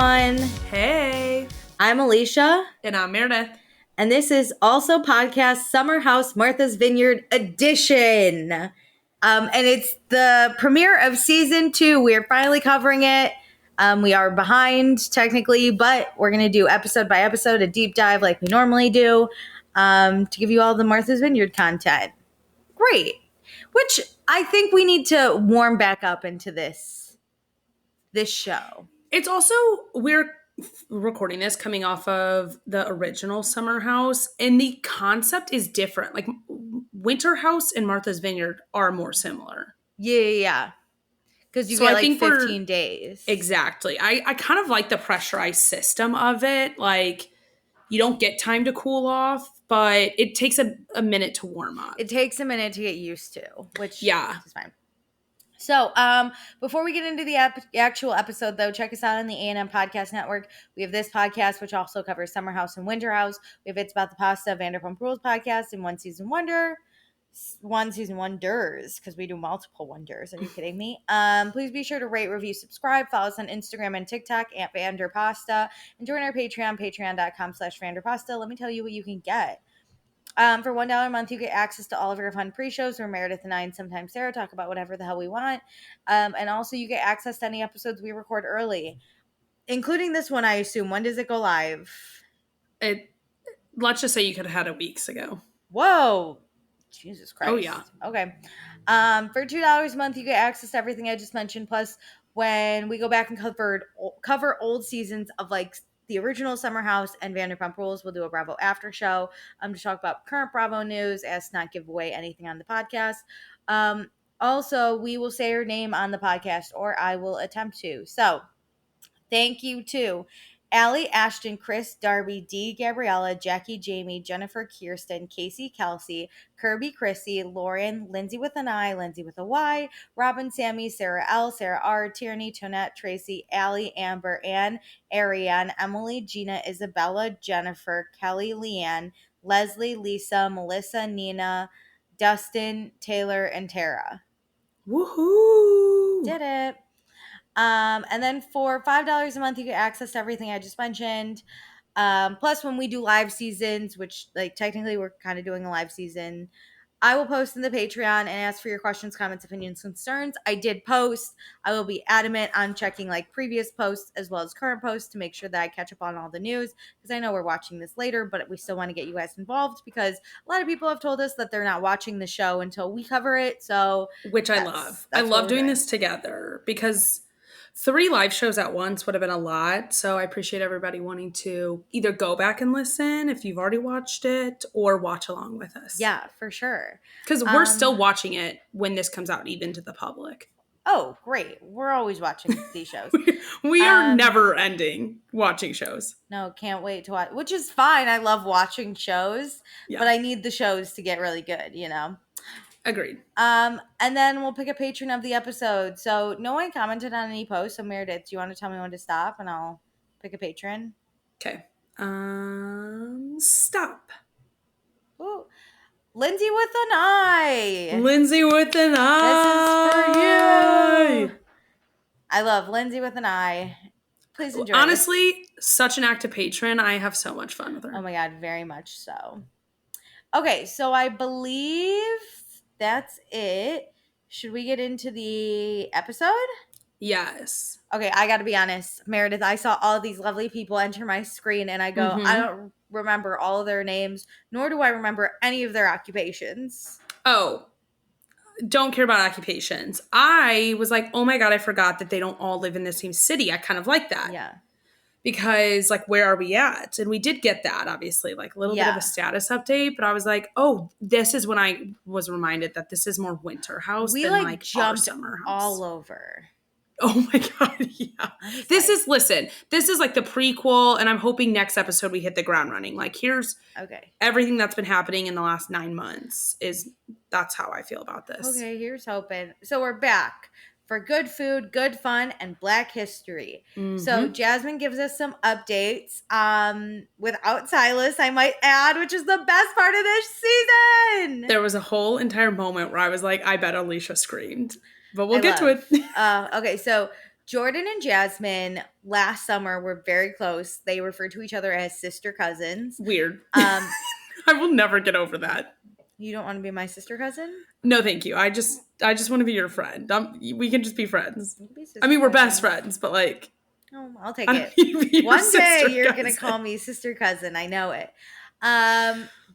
everyone. Hey. I'm Alicia. And I'm Meredith. And this is also podcast Summer House Martha's Vineyard edition. And it's the premiere of season 2. We're finally covering it. We are behind technically, but we're going to do episode by episode, a deep dive like we normally do, to give you all the Martha's Vineyard content. Great. Which I think we need to warm back up into this show. It's also, we're recording this coming off of the original Summer House, and the concept is different. Like Winter House and Martha's Vineyard are more similar. Yeah. Because you get like 15 days. Exactly. I kind of like the pressurized system of it. Like you don't get time to cool off, but it takes a minute to warm up. It takes a minute to get used to, which is fine. So, before we get into the actual episode, though, check us out on the A&M Podcast Network. We have this podcast, which also covers Summer House and Winter House. We have It's About the Pasta, Vanderpump Rules podcast, and One Season Wonders, because we do multiple wonders. Are you kidding me? Please be sure to rate, review, subscribe, follow us on Instagram and TikTok at Vanderpasta, and join our Patreon, patreon.com/Vanderpasta. Let me tell you what you can get. For $1 a month, you get access to all of our fun pre-shows where Meredith and I and sometimes Sarah talk about whatever the hell we want. And also you get access to any episodes we record early, including this one, I assume. When does it go live? Let's just say you could have had it weeks ago. Whoa. Jesus Christ. Oh, yeah. Okay. For $2 a month, you get access to everything I just mentioned. Plus, when we go back and cover old seasons of like the original Summer House and Vanderpump Rules, we'll do a Bravo after show to talk about current Bravo news as to not give away anything on the podcast. Also, we will say your name on the podcast, or I will attempt to. So, thank you to Allie, Ashton, Chris, Darby, Dee, Gabriella, Jackie, Jamie, Jennifer, Kirsten, Casey, Kelsey, Kirby, Chrissy, Lauren, Lindsay with an I, Lindsay with a Y, Robin, Sammy, Sarah L, Sarah R, Tierney, Tonette, Tracy, Allie, Amber, Ann, Ariane, Emily, Gina, Isabella, Jennifer, Kelly, Leanne, Leslie, Lisa, Melissa, Nina, Dustin, Taylor, and Tara. Woohoo! Did it. And then for $5 a month, you get access to everything I just mentioned. Plus, when we do live seasons, which like technically we're kind of doing a live season, I will post in the Patreon and ask for your questions, comments, opinions, concerns. I did post. I will be adamant on checking like previous posts as well as current posts to make sure that I catch up on all the news, because I know we're watching this later, but we still want to get you guys involved because a lot of people have told us that they're not watching the show until we cover it. So, which I love. I love doing this together because 3 live shows at once would have been a lot. So I appreciate everybody wanting to either go back and listen if you've already watched it or watch along with us. Yeah, for sure. Because we're still watching it when this comes out, even to the public. Oh, great. We're always watching these shows. we are never ending watching shows. No, can't wait to watch, which is fine. I love watching shows, but I need the shows to get really good, you know? Agreed. And then we'll pick a patron of the episode. So no one commented on any posts. So Meredith, do you want to tell me when to stop and I'll pick a patron? Okay. Stop. Ooh. Lindsay with an I. Lindsay with an I. This is for you. I love Lindsay with an I. Please enjoy. Honestly, such an active patron. I have so much fun with her. Oh my God, very much so. Okay, so I believe that's it. Should we get into the episode? Yes. Okay, I got to be honest. Meredith, I saw all of these lovely people enter my screen and I go, I don't remember all of their names, nor do I remember any of their occupations. Oh, don't care about occupations. I was like, oh my God, I forgot that they don't all live in the same city. I kind of like that. Yeah. Because, like, where are we at? And we did get that, obviously, like a little bit of a status update. But I was like, oh, this is when I was reminded that this is more Winter House than, like jumped Summer House. All over. Oh, my God, yeah. This is like the prequel, and I'm hoping next episode we hit the ground running. Like, here's everything that's been happening in the last 9 months. That's how I feel about this. Okay, here's hoping. So we're back for good food, good fun, and Black history. Mm-hmm. So Jasmine gives us some updates without Silas, I might add, which is the best part of this season. There was a whole entire moment where I was like, I bet Alicia screamed. But we'll get to it. Okay, so Jordan and Jasmine last summer were very close. They referred to each other as sister cousins. Weird. Um, I will never get over that. You don't want to be my sister cousin? No, thank you. I just want to be your friend. We can just be friends. I mean, we're best friends, but like, oh, I'll take it. One day you're gonna call me sister cousin. I know it.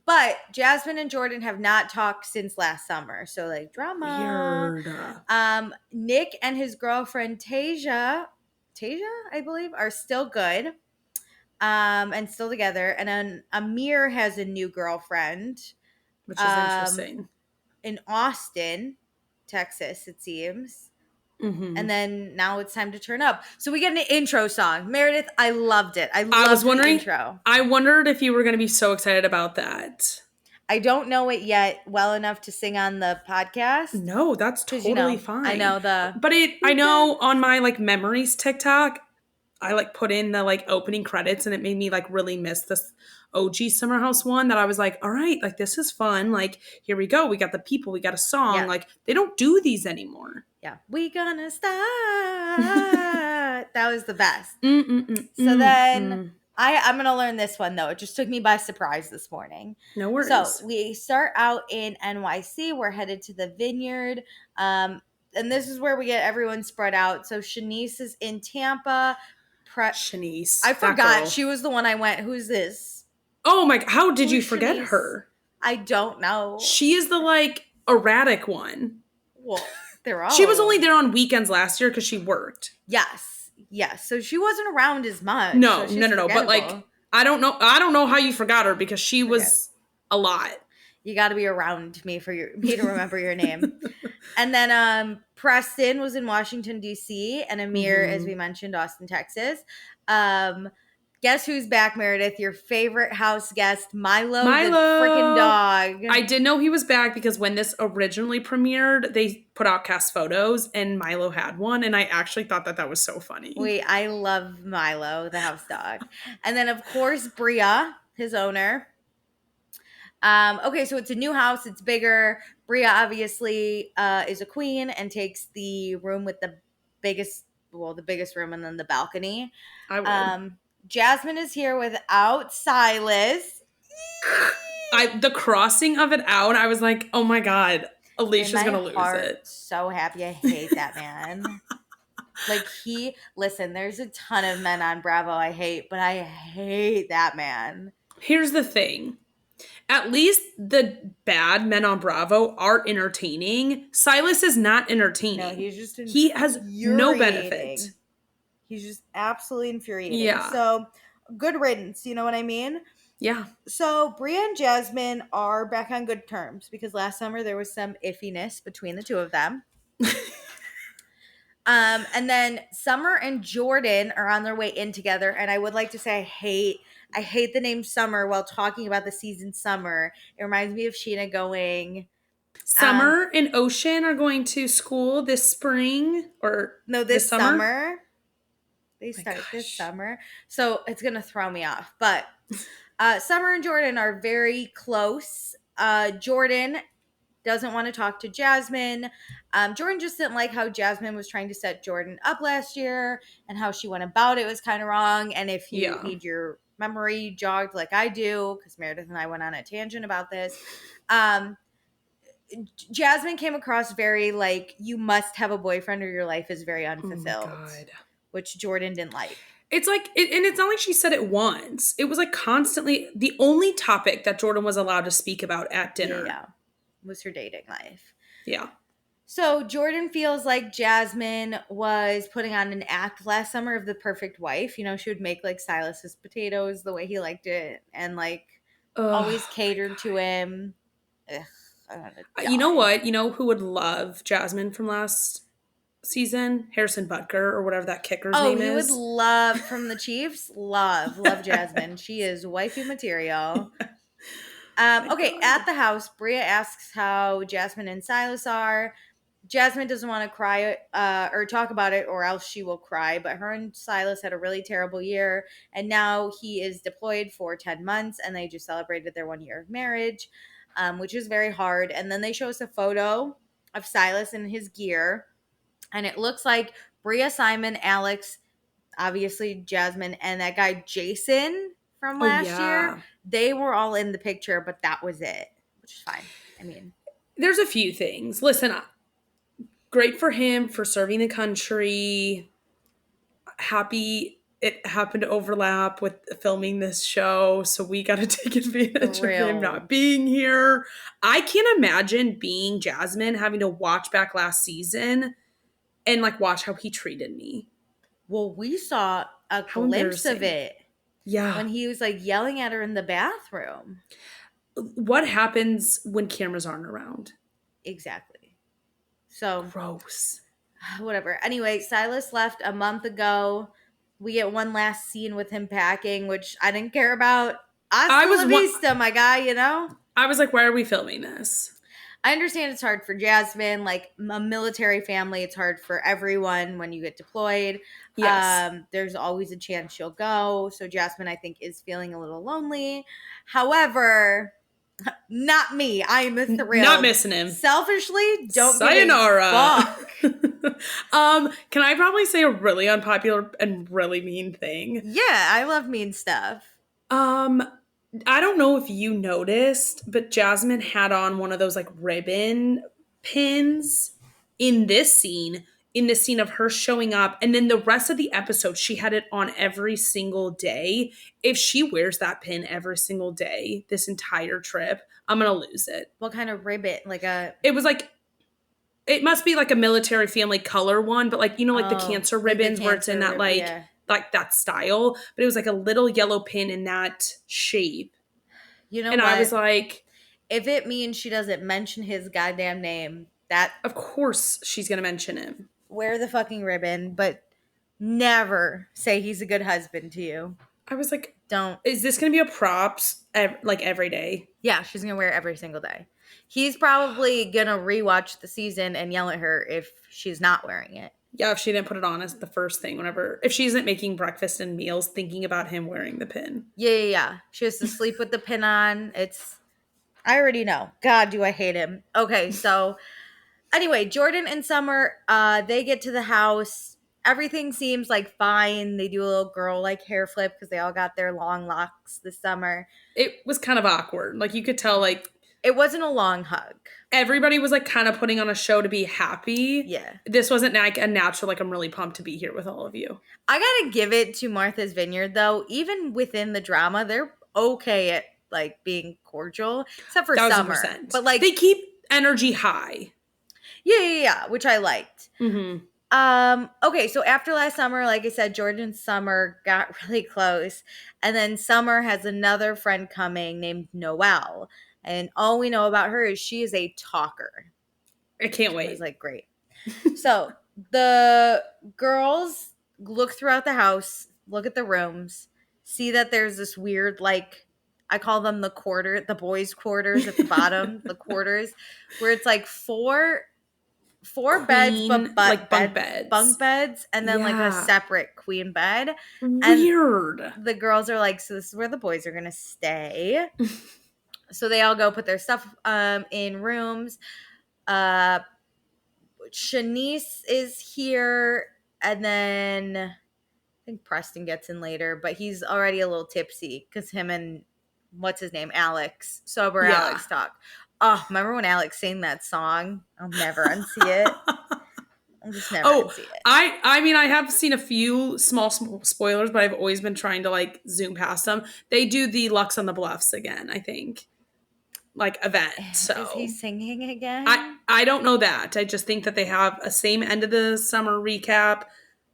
But Jasmine and Jordan have not talked since last summer, so like drama. Weird. Nick and his girlfriend Tasia, I believe, are still good. And still together. And then Amir has a new girlfriend, which is interesting, in Austin, Texas, it seems. Mm-hmm. And then now it's time to turn up. So we get an intro song. Meredith, I loved it. I was wondering, the intro. I wondered if you were going to be so excited about that. I don't know it yet well enough to sing on the podcast. No, that's totally fine. I know I know on my like memories TikTok, I like put in the like opening credits and it made me like really miss this OG Summer House one that I was like, all right, like this is fun. Like, here we go. We got the people, we got a song. Yeah. Like they don't do these anymore. Yeah. We gonna start. That was the best. So then I'm going to learn this one though. It just took me by surprise this morning. No worries. So we start out in NYC. We're headed to the Vineyard. And this is where we get everyone spread out. So Shanice is in Tampa. Shanice. I forgot. She was the one I went, who's this? Oh my, how did you forget Shanice? Her? I don't know. She is the like erratic one. Well, they're all. She was only there on weekends last year because she worked. Yes. So she wasn't around as much. No. But like, I don't know how you forgot her because she was a lot. You got to be around me for me to remember your name. And then Preston was in Washington, D.C. and Amir, as we mentioned, Austin, Texas. Guess who's back, Meredith? Your favorite house guest, Milo. The freaking dog. I did know he was back because when this originally premiered, they put out cast photos and Milo had one. And I actually thought that was so funny. Wait, I love Milo, the house dog. And then, of course, Bria, his owner. Okay, so it's a new house. It's bigger. Bria obviously is a queen and takes the room with the biggest room and then the balcony. I would. Jasmine is here without Silas. The crossing of it out, I was like, oh my God, Alicia's going to lose it. So happy. I hate that man. Like there's a ton of men on Bravo I hate, but I hate that man. Here's the thing. At least the bad men on Bravo are entertaining. Silas is not entertaining. No, he's just he has no benefit. He's just absolutely infuriating. Yeah. So good riddance, you know what I mean? Yeah. So Bria and Jasmine are back on good terms because last summer there was some iffiness between the two of them. And then Summer and Jordan are on their way in together. And I would like to say I hate the name Summer while talking about the season Summer. It reminds me of Sheena going. Summer and Ocean are going to school this spring or no, this summer. They start this summer. So it's going to throw me off. But Summer and Jordan are very close. Jordan doesn't want to talk to Jasmine. Jordan just didn't like how Jasmine was trying to set Jordan up last year and how she went about it was kind of wrong. And if you need your memory jogged like I do, because Meredith and I went on a tangent about this, Jasmine came across very like, you must have a boyfriend or your life is very unfulfilled, which Jordan didn't like. It's like, and it's not like she said it once. It was like constantly the only topic that Jordan was allowed to speak about at dinner. Yeah. Was her dating life. Yeah. So Jordan feels like Jasmine was putting on an act last summer of the perfect wife. You know, she would make like Silas's potatoes the way he liked it and like always catered to him. Ugh, you know what? You know who would love Jasmine from last season? Harrison Butker or whatever that kicker's name is. Oh, he would love from the Chiefs. Love Jasmine. She is wifey material. Okay, at the house, Bria asks how Jasmine and Silas are. Jasmine doesn't want to cry or talk about it or else she will cry, but her and Silas had a really terrible year, and now he is deployed for 10 months, and they just celebrated their 1 year of marriage, which is very hard. And then they show us a photo of Silas in his gear, and it looks like Bria, Simon, Alex, obviously Jasmine, and that guy Jason from Oh, last year. yeah. They were all in the picture, but that was it, which is fine. I mean, there's a few things. Listen, great for him for serving the country. Happy it happened to overlap with filming this show, so we got to take advantage of him not being here. I can't imagine being Jasmine having to watch back last season and like watch how he treated me. Well, we saw a How glimpse of embarrassing. it. Yeah. When he was like yelling at her in the bathroom. What happens when cameras aren't around? Exactly. So gross. Whatever. Anyway, Silas left a month ago. We get one last scene with him packing, which I didn't care about. Hasta la vista, my guy, you know? I was like, why are we filming this? I understand it's hard for Jasmine, like a military family. It's hard for everyone when you get deployed. Yes. There's always a chance she'll go. So Jasmine, I think, is feeling a little lonely. However, not me. I am thrilled. Not missing him. Selfishly, don't Sayonara. Give a fuck. Can I probably say a really unpopular and really mean thing? Yeah, I love mean stuff. I don't know if you noticed, but Jasmine had on one of those like ribbon pins in this scene of her showing up. And then the rest of the episode, she had it on every single day. If she wears that pin every single day, this entire trip, I'm going to lose it. What kind of ribbon? It must be like a military family color one, but like, you know, like the cancer ribbons where it's in that like that style, but it was like a little yellow pin in that shape. You know, and what? I was like, if it means she doesn't mention his goddamn name, that of course she's gonna mention him. Wear the fucking ribbon, but never say he's a good husband to you. I was like, don't. Is this gonna be a props like every day? Yeah, she's gonna wear it every single day. He's probably gonna rewatch the season and yell at her if she's not wearing it. Yeah, if she didn't put it on as the first thing, if she isn't making breakfast and meals, thinking about him wearing the pin. Yeah. She has to sleep with the pin on. I already know. God, do I hate him. Okay, so anyway, Jordan and Summer, they get to the house. Everything seems like fine. They do a little girl like hair flip because they all got their long locks this summer. It was kind of awkward. Like you could tell, like it wasn't a long hug. Everybody was like kind of putting on a show to be happy. Yeah. This wasn't like a natural, like I'm really pumped to be here with all of you. I gotta give it to Martha's Vineyard though. Even within the drama, they're okay at like being cordial, except for 1000%. Summer. But like they keep energy high. Yeah, which I liked. Mm-hmm. Okay, so after last summer, like I said, Jordan and Summer got really close. And then Summer has another friend coming named Noelle. And all we know about her is she is a talker. I can't wait. It's like, great. So the girls look throughout the house, look at the rooms, see that there's this weird, like, I call them the boys' quarters at the bottom, the quarters, where it's like four beds, but like bunk beds, and then like a separate queen bed. Weird. And the girls are like, so this is where the boys are gonna stay. So they all go put their stuff in rooms. Shanice is here, and then I think Preston gets in later, but he's already a little tipsy because him and Alex, sober Alex talk. Oh, remember when Alex sang that song? I'll never unsee it. I'll just never unsee it. I mean, I have seen a few small spoilers, but I've always been trying to like zoom past them. They do the Lux on the Bluffs again, I think. Like event. So is he singing again? I don't know that. I just think that they have a same end of the summer recap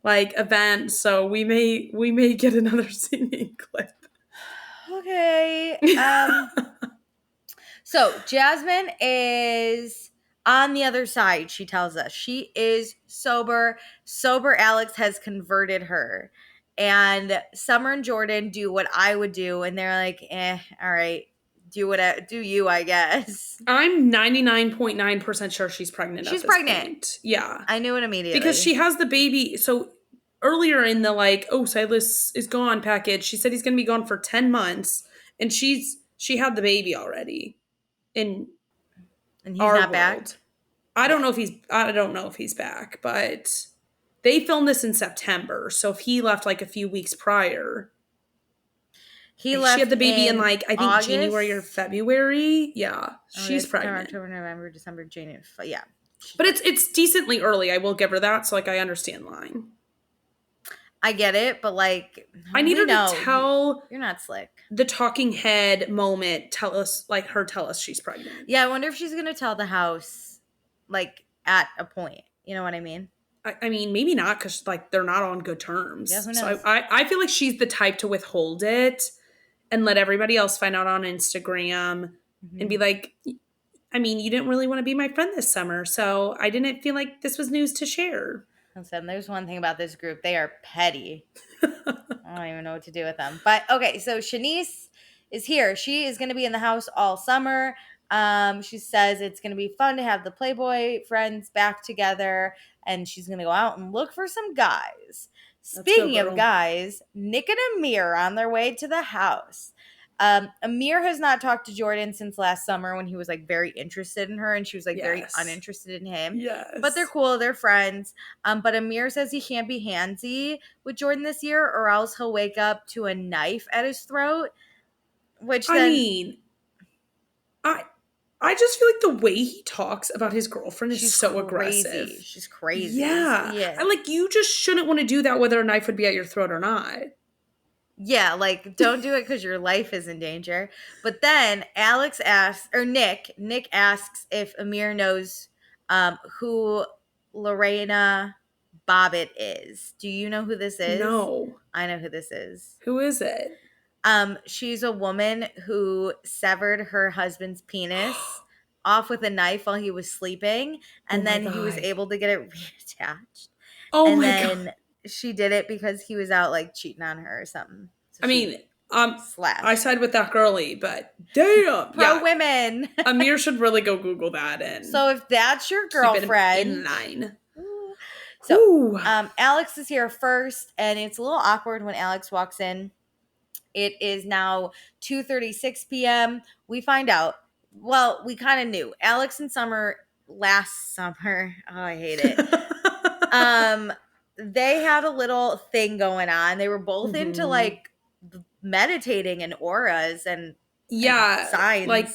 like event, so we may get another singing clip. Okay. So Jasmine is on the other side, she tells us. She is sober. Sober Alex has converted her. And Summer and Jordan do what I would do, and they're like, all right. Do you, I guess. I'm 99.9% sure she's pregnant. She's pregnant. Point. Yeah. I knew it immediately. Because she has the baby. So earlier in the like, Silas is gone package, she said he's going to be gone for 10 months. And she had the baby already. And he's not back? I don't know if he's back, but they filmed this in September. So if he left like a few weeks prior, he she left had the baby in in like, I think August? January or February. Yeah. She's August, September, pregnant. October, November, December, January. Yeah. But it's decently early. I will give her that. So like I understand lying. I get it, but like I need her know. to tell You're not slick. The talking head moment, tell us she's pregnant. Yeah, I wonder if she's gonna tell the house like at a point. You know what I mean? I mean, maybe not, because like they're not on good terms. Yeah, who So knows? I feel like she's the type to withhold it and let everybody else find out on Instagram and be like, I mean, you didn't really want to be my friend this summer, so I didn't feel like this was news to share. Listen, there's one thing about this group. They are petty. I don't even know what to do with them. But okay, so Shanice is here. She is going to be in the house all summer. She says it's going to be fun to have the Playboy friends back together, and she's going to go out and look for some guys. Speaking of guys, Nick and Amir are on their way to the house. Amir has not talked to Jordan since last summer when he was like very interested in her and she was like very uninterested in him. Yes. But they're cool. They're friends. But Amir says he can't be handsy with Jordan this year or else he'll wake up to a knife at his throat. Which then, I just feel like the way he talks about his girlfriend is so aggressive. She's crazy. Yeah. And like you just shouldn't want to do that whether a knife would be at your throat or not. Yeah, like don't do it because your life is in danger. But then Nick asks if Amir knows who Lorena Bobbitt is. Do you know who this is? No. I know who this is. Who is it? She's a woman who severed her husband's penis off with a knife while he was sleeping, and then he was able to get it reattached. Oh and my God. She did it because he was out like cheating on her or something. So I side with that girly, but damn, pro women. Amir should really go Google that. And so if that's your girlfriend, in line. So Alex is here first, and it's a little awkward when Alex walks in. It is now 2:36 p.m. We find out. Well, we kind of knew. Alex and Summer last summer. Oh, I hate it. They had a little thing going on. They were both into like meditating and auras and signs, like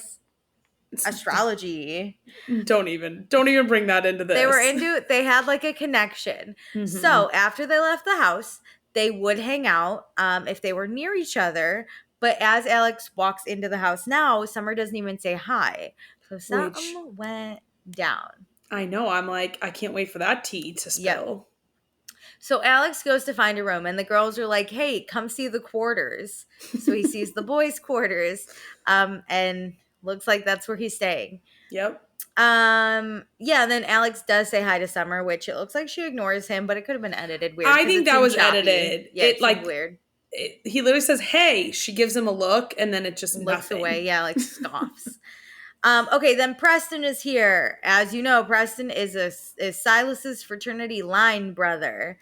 astrology. Don't even bring that into this. They had like a connection. So after they left the house, they would hang out if they were near each other. But as Alex walks into the house now, Summer doesn't even say hi. So something went down. I know. I'm like, I can't wait for that tea to spill. Yep. So Alex goes to find a room, and the girls are like, hey, come see the quarters. So he sees the boys' quarters, and looks like that's where he's staying. Yep. Then Alex does say hi to Summer, which it looks like she ignores him, but it could have been edited weird. I think that was edited. Yeah, it's like weird. He literally says, hey, she gives him a look, and then it just looks away. Yeah, like scoffs. Okay, then Preston is here. As you know, Preston is Silas's fraternity line brother.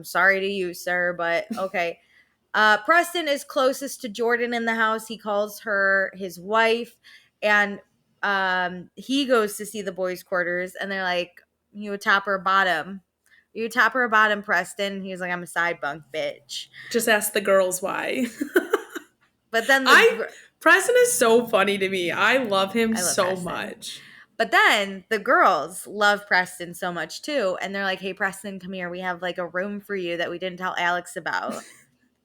Sorry to you, sir, but okay. Preston is closest to Jordan in the house. He calls her his wife, and he goes to see the boys' quarters, and they're like, you a top or a bottom? You a top or a bottom, Preston? He was like, I'm a side bunk, bitch. Just ask the girls why. But then Preston is so funny to me. I love him so much. But then the girls love Preston so much too. And they're like, hey, Preston, come here. We have like a room for you that we didn't tell Alex about.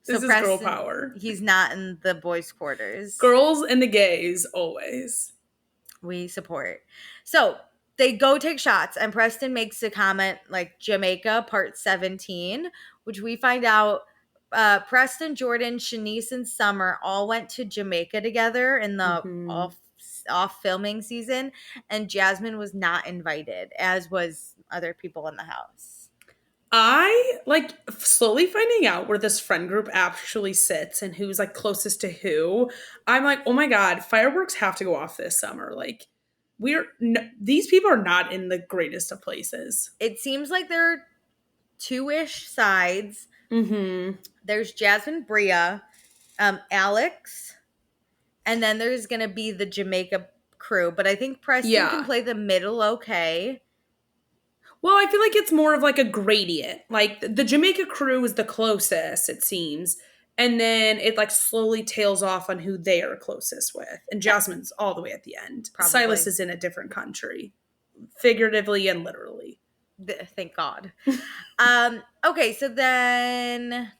This is Preston, girl power. He's not in the boys' quarters. Girls and the gays, always. We support. So they go take shots. And Preston makes a comment like Jamaica part 17, which we find out Preston, Jordan, Shanice, and Summer all went to Jamaica together in the off filming season, and Jasmine was not invited, as was other people in the house. I like slowly finding out where this friend group actually sits and who's like closest to who. I'm like, oh my God, fireworks have to go off this summer. Like these people are not in the greatest of places. It seems like there are two-ish sides. There's Jasmine, Bria, Alex, and then there's going to be the Jamaica crew. But I think Preston can play the middle okay. Well, I feel like it's more of like a gradient. Like the Jamaica crew is the closest, it seems. And then it like slowly tails off on who they are closest with. And Jasmine's all the way at the end. Probably. Silas is in a different country, figuratively and literally. Thank God. Okay, so then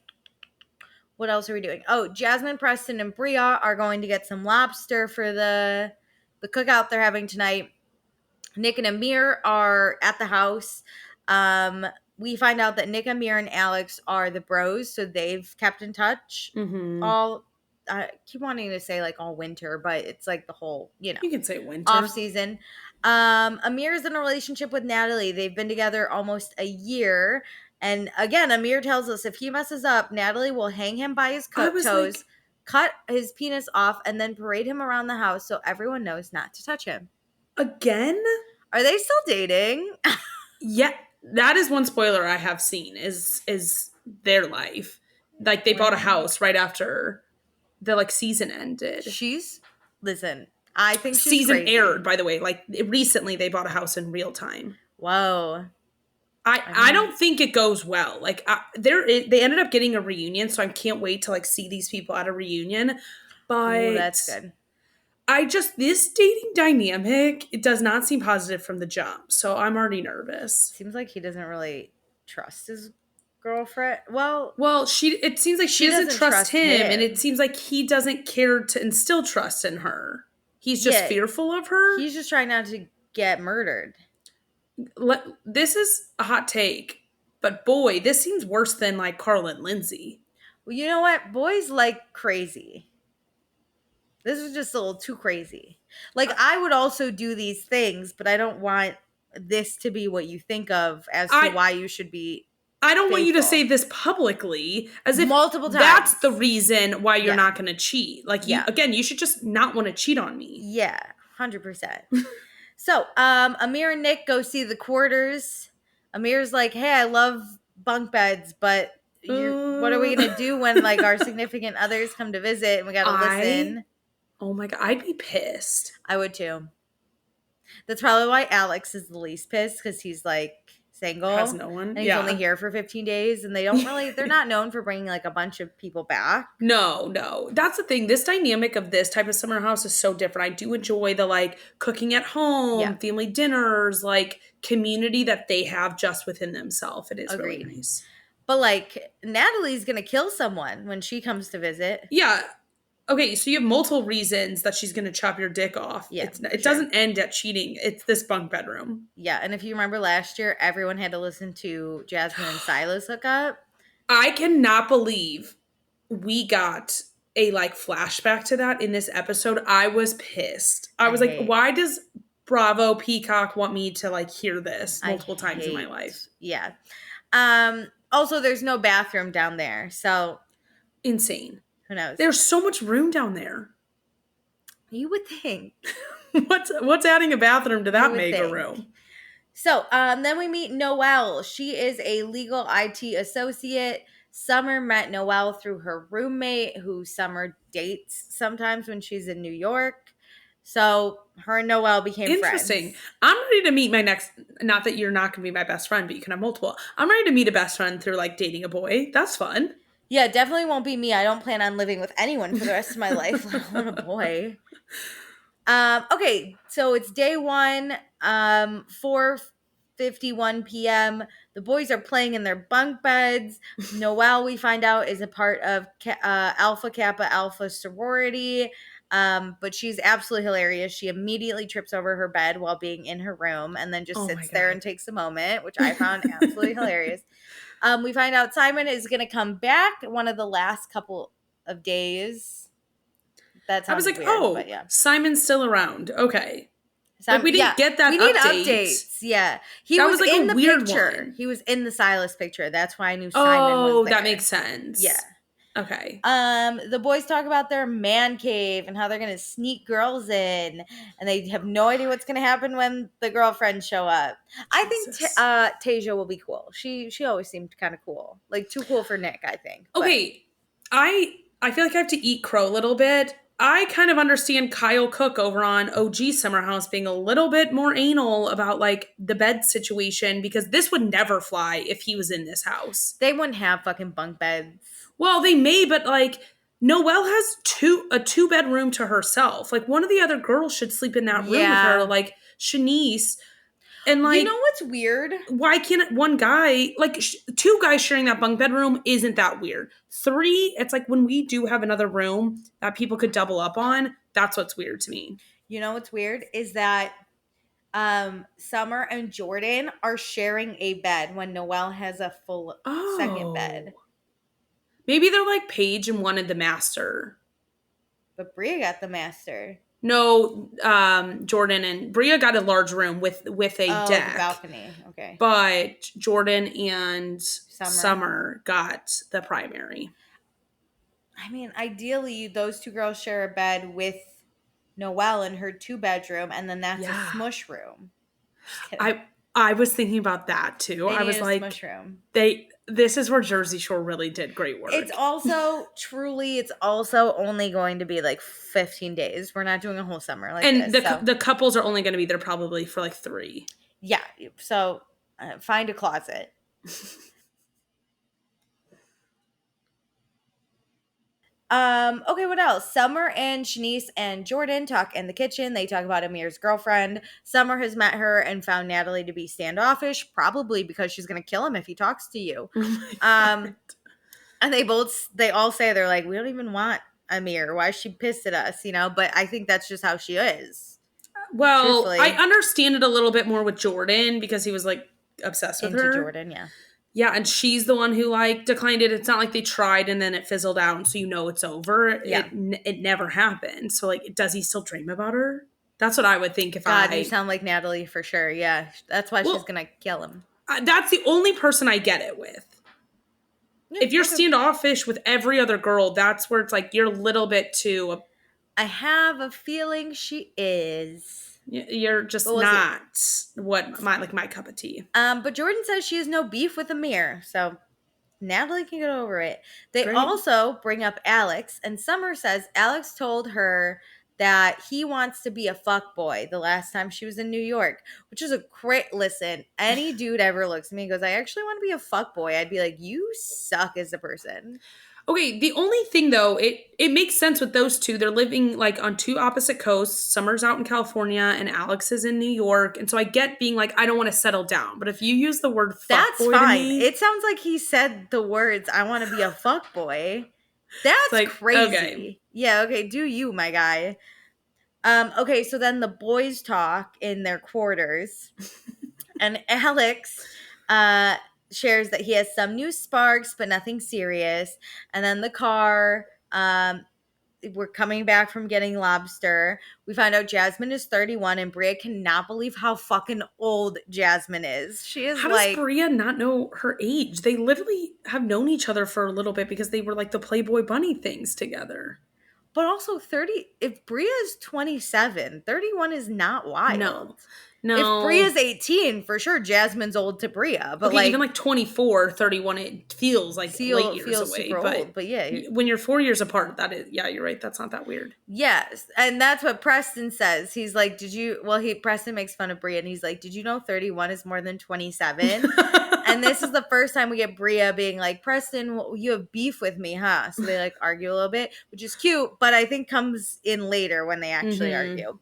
what else are we doing? Oh, Jasmine, Preston, and Bria are going to get some lobster for the cookout they're having tonight. Nick and Amir are at the house. We find out that Nick, Amir, and Alex are the bros, so they've kept in touch all. I keep wanting to say like all winter, but it's like the whole, you can say winter off season. Amir is in a relationship with Natalie. They've been together almost a year. And again, Amir tells us if he messes up, Natalie will hang him by his toes, cut his penis off, and then parade him around the house so everyone knows not to touch him. Again? Are they still dating? Yeah, that is one spoiler I have seen is their life. Like they bought a house right after the like season ended. Listen, I think she's season crazy. Aired, by the way. Like recently they bought a house in real time. Whoa. I don't think it goes well. Like they ended up getting a reunion, so I can't wait to like see these people at a reunion. But ooh, that's good. This dating dynamic, it does not seem positive from the jump. So I'm already nervous. Seems like he doesn't really trust his girlfriend. Well, it seems like she doesn't trust him, and it seems like he doesn't care to instill trust in her. He's just fearful of her. He's just trying not to get murdered. This is a hot take, but boy, this seems worse than like Carl and Lindsay. Well, you know what? Boys like crazy. This is just a little too crazy. Like, I would also do these things, but I don't want this to be what you think of as to why you should be. I don't want you to say this publicly as if multiple times. That's the reason why you're not going to cheat. Like, you should just not want to cheat on me. Yeah, 100%. So, Amir and Nick go see the quarters. Amir's like, hey, I love bunk beds, but what are we going to do when, like, our significant others come to visit and we got to listen? Oh, my God. I'd be pissed. I would, too. That's probably why Alex is the least pissed, because he's, like, single. Has no one. And he's only here for 15 days, and they don't really, they're not known for bringing, like, a bunch of people back. No. That's the thing. This dynamic of this type of summer house is so different. I do enjoy the, like, cooking at home, family dinners, like, community that they have just within themselves. It is really nice. But, like, Natalie's going to kill someone when she comes to visit. Yeah. Okay, so you have multiple reasons that she's going to chop your dick off. Yeah, it doesn't end at cheating. It's this bunk bedroom. Yeah, and if you remember last year, everyone had to listen to Jasmine and Silas hook up. I cannot believe we got a, like, flashback to that in this episode. I was pissed. I was like, why does Bravo Peacock want me to, like, hear this multiple times in my life? Yeah. Also, there's no bathroom down there, so. Insane. Who knows? There's so much room down there. You would think. What's adding a bathroom to that mega room? So, then we meet Noelle. She is a legal IT associate. Summer met Noelle through her roommate, who Summer dates sometimes when she's in New York. So, her and Noelle became friends. Interesting. I'm ready to meet my next, not that you're not going to be my best friend, but you can have multiple. I'm ready to meet a best friend through, like, dating a boy. That's fun. Yeah, definitely won't be me. I don't plan on living with anyone for the rest of my life, let alone a boy. Okay, so it's day one, 4:51 p.m. The boys are playing in their bunk beds. Noelle, we find out, is a part of Alpha Kappa Alpha sorority, but she's absolutely hilarious. She immediately trips over her bed while being in her room and then just sits there and takes a moment, which I found absolutely hilarious. We find out Simon is going to come back one of the last couple of days. I was like, weird, but yeah. Simon's still around. Okay. Like, we didn't get that update. We need updates. Yeah. He was like in the picture. One. He was in the Silas picture. That's why I knew Simon was there. That makes sense. Yeah. Okay. The boys talk about their man cave and how they're going to sneak girls in, and they have no idea what's going to happen when the girlfriends show up. I think Tasia will be cool. She always seemed kind of cool. Like, too cool for Nick, I think. Okay. I feel like I have to eat crow a little bit. I kind of understand Kyle Cook over on OG Summer House being a little bit more anal about like the bed situation because this would never fly if he was in this house. They wouldn't have fucking bunk beds. Well, they may, but like Noelle has a 2-bedroom to herself. Like one of the other girls should sleep in that room with her, like Shanice. And like, you know what's weird? Why can't one guy, like 2 guys sharing that bunk bedroom isn't that weird. 3, it's like when we do have another room that people could double up on, that's what's weird to me. You know what's weird is that Summer and Jordan are sharing a bed when Noelle has a full second bed. Maybe they're like Paige and wanted the master. But Bria got the master. No, Jordan and Bria got a large room with a deck. Balcony. Okay. But Jordan and Summer got the primary. I mean, ideally, those 2 girls share a bed with Noelle in her 2-bedroom, and then that's a smush room. I was thinking about that too. I was like, smush room. This is where Jersey Shore really did great work. It's also only going to be like 15 days. We're not doing a whole summer like this. And the couples are only going to be there probably for like 3. Yeah. So find a closet. Okay, what else? Summer and Shanice and Jordan talk in the kitchen. They talk about Amir's girlfriend. Summer has met her and found Natalie to be standoffish, probably because she's going to kill him if he talks to you. And they all say, they're like, we don't even want Amir. Why is she pissed at us? You know, but I think that's just how she is. Well, truthfully. I understand it a little bit more with Jordan because he was like obsessed with her. Jordan, yeah. Yeah, and she's the one who like declined it. It's not like they tried and then it fizzled out, so you know it's over. Yeah. It never happened. So like, does he still dream about her? That's what I would think if you sound like Natalie for sure. Yeah, that's why she's gonna kill him. That's the only person I get it with. Yeah, if you're standoffish with every other girl, that's where it's like you're a little bit too. I have a feeling she is. You're just not my cup of tea. But Jordan says she has no beef with Amir, so Natalie can get over it. They also bring up Alex, and Summer says Alex told her that he wants to be a fuckboy the last time she was in New York, which is a great listen. Any dude ever looks at me and goes, I actually want to be a fuckboy, I'd be like, you suck as a person. Okay, the only thing though, it makes sense with those 2. They're living like on 2 opposite coasts. Summer's out in California and Alex is in New York. And so I get being like, I don't want to settle down. But if you use the word fuckboy, that's fine. To me, it sounds like he said the words, I want to be a fuckboy. That's like, crazy. Okay. Yeah, okay, do you, my guy. Okay, so then the boys talk in their quarters. And Alex shares that he has some new sparks, but nothing serious. And then the car, we're coming back from getting lobster. We find out Jasmine is 31, and Bria cannot believe how fucking old Jasmine is. She is. How does Bria not know her age? They literally have known each other for a little bit because they were like the Playboy Bunny things together. But also 30, if Bria is 27, 31 is not wild. No. If Bria's 18, for sure Jasmine's old to Bria. But even like 24, 31, it feels like late years away. Super old, but yeah. When you're 4 years apart, that is, yeah, you're right. That's not that weird. Yes. And that's what Preston says. He's like, Preston makes fun of Bria and he's like, did you know 31 is more than 27? And this is the first time we get Bria being like, Preston, you have beef with me, huh? So they like argue a little bit, which is cute, but I think comes in later when they actually argue.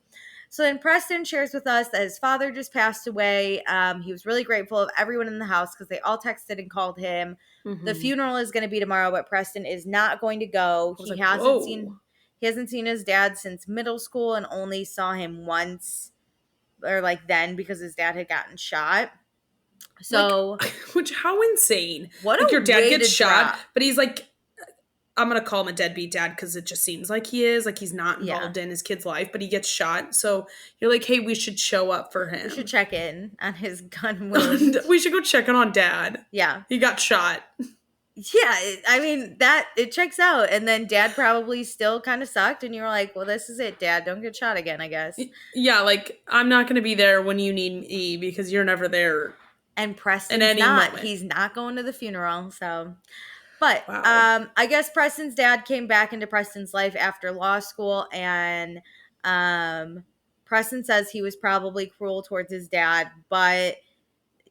So then Preston shares with us that his father just passed away. He was really grateful of everyone in the house because they all texted and called him. Mm-hmm. The funeral is going to be tomorrow, but Preston is not going to go. He hasn't seen his dad since middle school and only saw him once or like then because his dad had gotten shot. So, which how insane! What like your dad gets shot, but he's like, I'm gonna call him a deadbeat dad because it just seems like he is. Like he's not involved in his kid's life, but he gets shot. So you're like, hey, we should show up for him. We should check in on his gun wound. We should go check in on dad. Yeah, he got shot. Yeah, I mean it checks out. And then dad probably still kind of sucked, and you were like, well, this is it, dad. Don't get shot again, I guess. Yeah, like I'm not gonna be there when you need me because you're never there. And Preston's not. Moment. He's not going to the funeral. So, But Wow. I guess Preston's dad came back into Preston's life after law school, and Preston says he was probably cruel towards his dad, but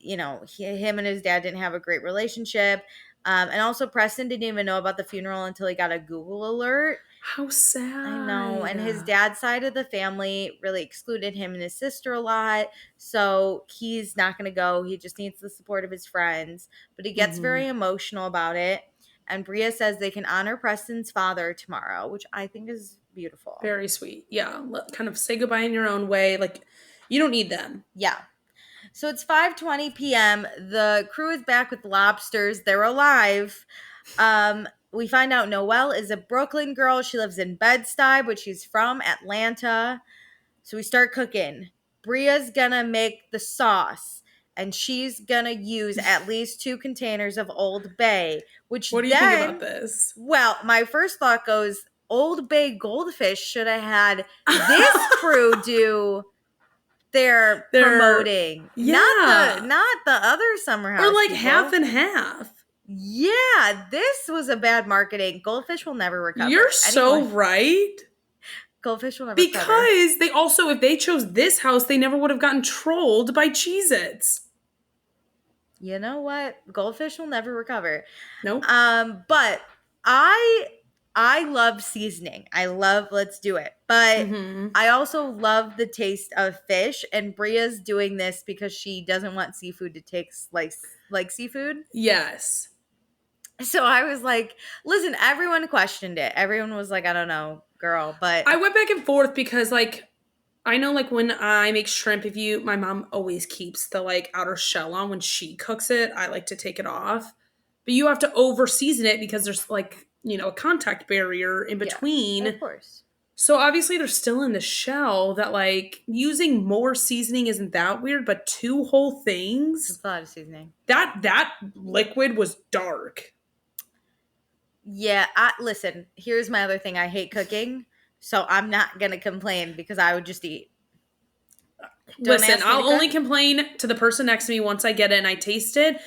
him and his dad didn't have a great relationship. And also, Preston didn't even know about the funeral until he got a Google alert. How sad. I know. And his dad's side of the family really excluded him and his sister a lot. So he's not going to go. He just needs the support of his friends. But he gets very emotional about it. And Bria says they can honor Preston's father tomorrow, which I think is beautiful. Very sweet. Yeah. Kind of say goodbye in your own way. Like, you don't need them. Yeah. So it's 5:20 p.m. The crew is back with lobsters. They're alive. We find out Noelle is a Brooklyn girl. She lives in Bed-Stuy, but she's from Atlanta. So we start cooking. Bria's gonna make the sauce, and she's gonna use at least 2 containers of Old Bay. Which what do you think about this? Well, my first thought goes, Old Bay goldfish should have had this crew do their promoting. Yeah. Not the other summer house. Or like people. half and half. Yeah, this was a bad marketing. Goldfish will never recover. You're so right. Goldfish will never recover. Because they also, if they chose this house, they never would have gotten trolled by Cheez-Its. You know what? Goldfish will never recover. Nope. But I love seasoning. I love let's do it. But I also love the taste of fish, and Bria's doing this because she doesn't want seafood to taste like seafood. Yes. So I was like, listen, everyone questioned it. Everyone was like, I don't know, girl. But I went back and forth because I know when I make shrimp, my mom always keeps the outer shell on when she cooks it. I like to take it off. But you have to over season it because there's a contact barrier in between. Yeah, of course. So obviously they're still in the shell that using more seasoning isn't that weird, but 2 whole things. That's a lot of seasoning. That liquid was dark. Yeah, listen, here's my other thing. I hate cooking, so I'm not going to complain because I would just eat. Listen, I'll only complain to the person next to me once I get it and I taste it.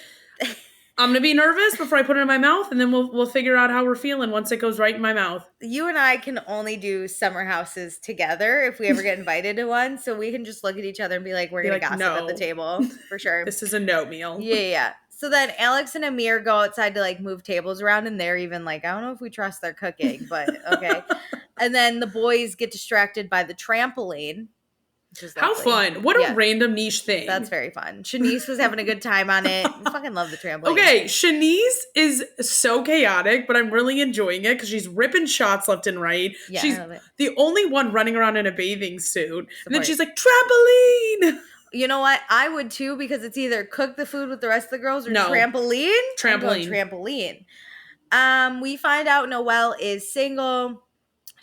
I'm going to be nervous before I put it in my mouth, and then we'll figure out how we're feeling once it goes right in my mouth. You and I can only do summer houses together if we ever get invited to one, so we can just look at each other and be like, we're going to gossip at the table, for sure. This is a no meal. Yeah. So then Alex and Amir go outside to move tables around, and they're even I don't know if we trust their cooking, but okay. And then the boys get distracted by the trampoline. How fun. What a random niche thing. That's very fun. Shanice was having a good time on it. I fucking love the trampoline. Okay, Shanice is so chaotic, but I'm really enjoying it because she's ripping shots left and right. Yeah, she's I love it. The only one running around in a bathing suit. And then she's like, trampoline! You know what? I would too, because it's either cook the food with the rest of the girls or trampoline. Trampoline. We find out Noelle is single.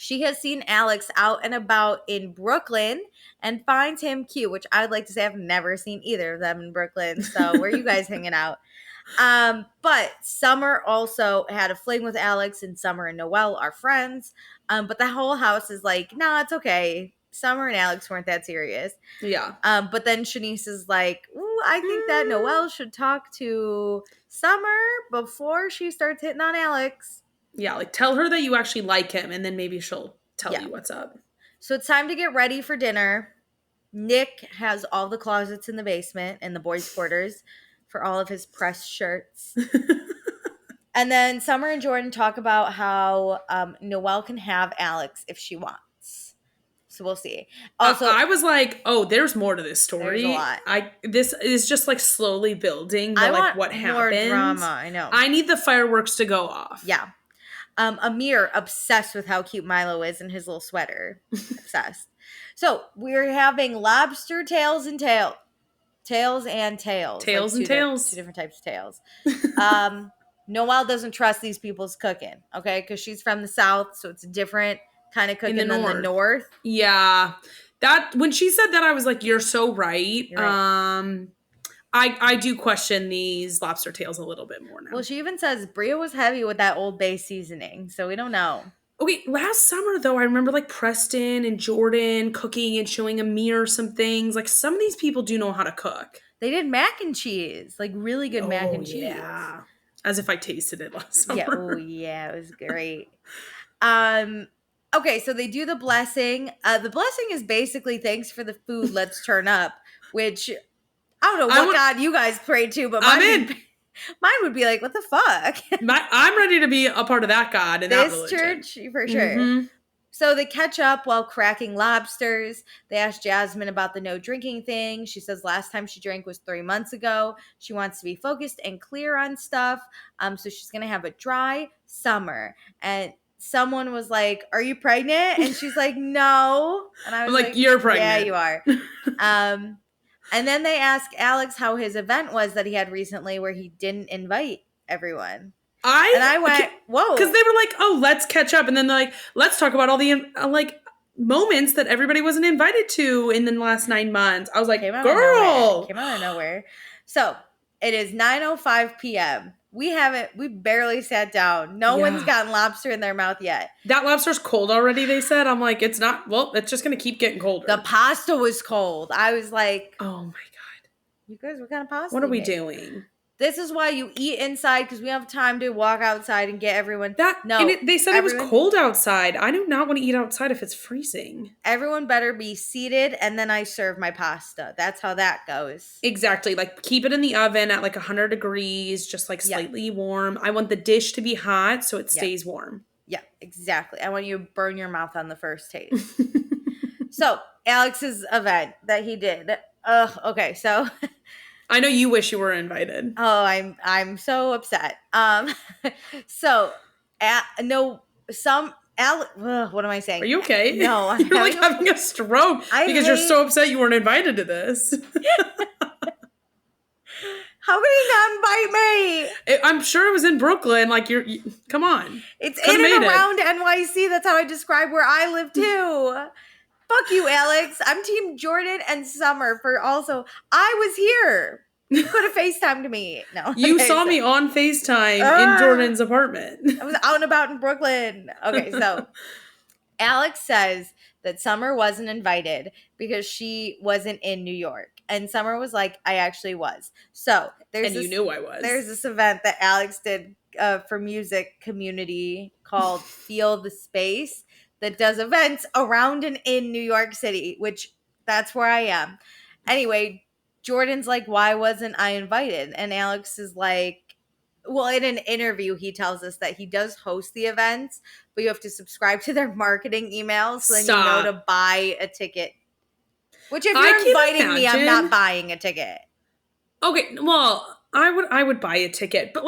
She has seen Alex out and about in Brooklyn and finds him cute, which I would like to say I've never seen either of them in Brooklyn. So where are you guys hanging out? But Summer also had a fling with Alex, and Summer and Noelle are friends. But the whole house is like, nah, it's okay. Summer and Alex weren't that serious. Yeah. But then Shanice is like, ooh, I think that Noelle should talk to Summer before she starts hitting on Alex. Yeah, tell her that you actually like him, and then maybe she'll tell you what's up. So it's time to get ready for dinner. Nick has all the closets in the basement and the boys' quarters for all of his pressed shirts. And then Summer and Jordan talk about how Noelle can have Alex if she wants. So we'll see. Also, I was like, oh, there's more to this story. There's a lot. This is just slowly building. But, I want what more happens. Drama. I know. I need the fireworks to go off. Yeah. Amir, obsessed with how cute Milo is in his little sweater. Obsessed. So we're having lobster tails and tails. Tails and tails. Tails and tails. 2 different types of tails. Noelle doesn't trust these people's cooking, okay? Because she's from the South, so it's different kind of cooking than the North. Yeah. When she said that, I was like, you're so right. You're right. I do question these lobster tails a little bit more now. Well, she even says Bria was heavy with that Old Bay seasoning, so we don't know. Okay, last summer, though, I remember Preston and Jordan cooking and showing Amir some things. Some of these people do know how to cook. They did mac and cheese, really good mac and cheese. Yeah. As if I tasted it last summer. Yeah, oh yeah, it was great. Okay, so they do the blessing. The blessing is basically thanks for the food, let's turn up, which I don't know what God you guys pray to, but mine would be like, what the fuck? I'm ready to be a part of that God in that religion. Church, for sure. So they catch up while cracking lobsters. They ask Jasmine about the no drinking thing. She says last time she drank was 3 months ago. She wants to be focused and clear on stuff. So she's going to have a dry summer. And someone was like, are you pregnant? And she's like, no. And I was like, you're pregnant. Yeah, you are. And then they ask Alex how his event was that he had recently where he didn't invite everyone. I went, whoa. Because they were like, oh, let's catch up. And then they're like, let's talk about all the moments that everybody wasn't invited to in the last 9 months. I was like, girl. Came out of nowhere. So it is 9:05 p.m. We barely sat down. No one's gotten lobster in their mouth yet. That lobster's cold already, they said. I'm like, it's not, well, it's just going to keep getting colder. The pasta was cold. I was like, oh my God. You guys, what kind of pasta? What are we doing? This is why you eat inside, because we have time to walk outside and get everyone. They said it was cold outside. I do not want to eat outside if it's freezing. Everyone better be seated, and then I serve my pasta. That's how that goes. Exactly. Like, keep it in the oven at 100 degrees, just slightly warm. I want the dish to be hot so it stays warm. Yeah, exactly. I want you to burn your mouth on the first taste. So, Alex's event that he did. Okay, so... I know you wish you were invited. Oh, I'm so upset. What am I saying? Are you okay? No, you're having a stroke because you're so upset you weren't invited to this. How can you not invite me? I'm sure it was in Brooklyn. Come on. It's in and around NYC. That's how I describe where I live too. Fuck you, Alex. I'm Team Jordan and Summer for also. I was here. You could have FaceTimed me. No. You saw me on FaceTime in Jordan's apartment. I was out and about in Brooklyn. Okay, so Alex says that Summer wasn't invited because she wasn't in New York. And Summer was like, I actually was. So you knew I was. There's this event that Alex did for music community called Feel the Space that does events around and in New York City, which that's where I am. Anyway, Jordan's like, why wasn't I invited? And Alex is like, well, in an interview, he tells us that he does host the events, but you have to subscribe to their marketing emails so then you know to buy a ticket. Which if you're inviting me, I'm not buying a ticket. Okay, well, I would buy a ticket, but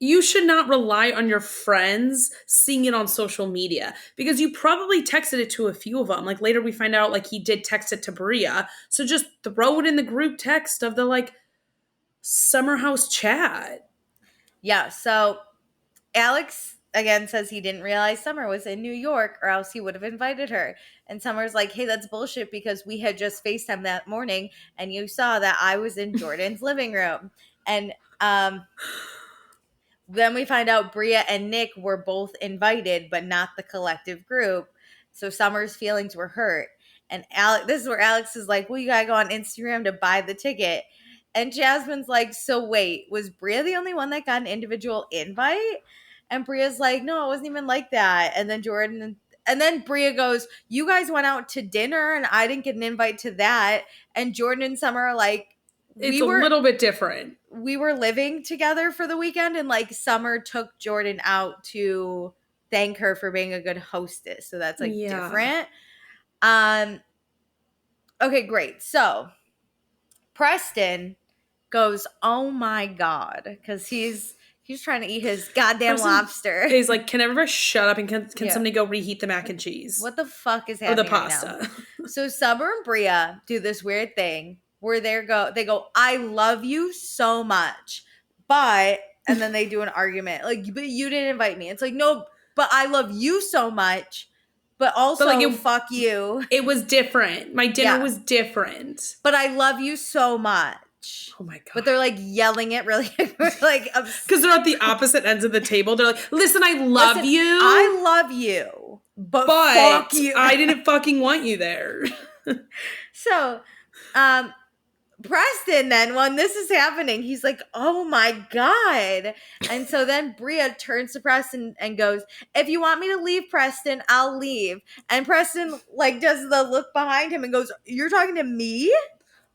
you should not rely on your friends seeing it on social media because you probably texted it to a few of them. Later we find out he did text it to Bria. So just throw it in the group text of the summer house chat. Yeah. So Alex again says he didn't realize Summer was in New York or else he would have invited her. And Summer's like, hey, that's bullshit because we had just FaceTime that morning and you saw that I was in Jordan's living room. And, then we find out Bria and Nick were both invited, but not the collective group. So Summer's feelings were hurt. And this is where Alex is like, well, you got to go on Instagram to buy the ticket. And Jasmine's like, so wait, was Bria the only one that got an individual invite? And Bria's like, no, it wasn't even like that. And then Bria goes, you guys went out to dinner and I didn't get an invite to that. And Jordan and Summer are like, it's a little bit different. We were living together for the weekend and Summer took Jordan out to thank her for being a good hostess. So that's different. Okay, great. So Preston goes, oh my God, because he's trying to eat his goddamn lobster. He's like, can everybody shut up and can somebody go reheat the mac and cheese? What the fuck is happening? Or the pasta. Right now? So Summer and Bria do this weird thing where they go, I love you so much, but, and then they do an argument, but you didn't invite me. It's like, no, but I love you so much, but also fuck you. It was different. My dinner was different. But I love you so much. Oh my God. But they're yelling it really, because they're at the opposite ends of the table. They're like, listen, I love you. I love you, but fuck you. I didn't fucking want you there. So, Preston, then, when this is happening, he's like, oh my God. And so then Bria turns to Preston and goes, if you want me to leave, Preston, I'll leave. And Preston, like, does the look behind him and goes, you're talking to me?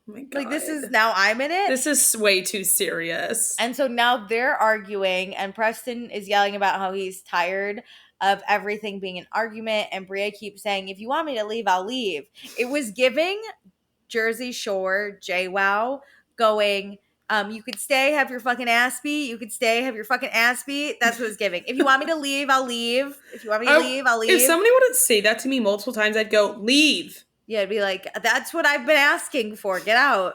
Oh my God. Like, this is now I'm in it. This is way too serious. And so now they're arguing, and Preston is yelling about how he's tired of everything being an argument. And Bria keeps saying, if you want me to leave, I'll leave. It was giving Jersey Shore, JWoww, going, you could stay, have your fucking ass beat. You could stay, have your fucking ass beat. That's what it's giving. If you want me to leave, I'll leave. If you want me to leave, I'll leave. If somebody would say that to me multiple times, I'd go, leave. Yeah, I'd be like, that's what I've been asking for. Get out.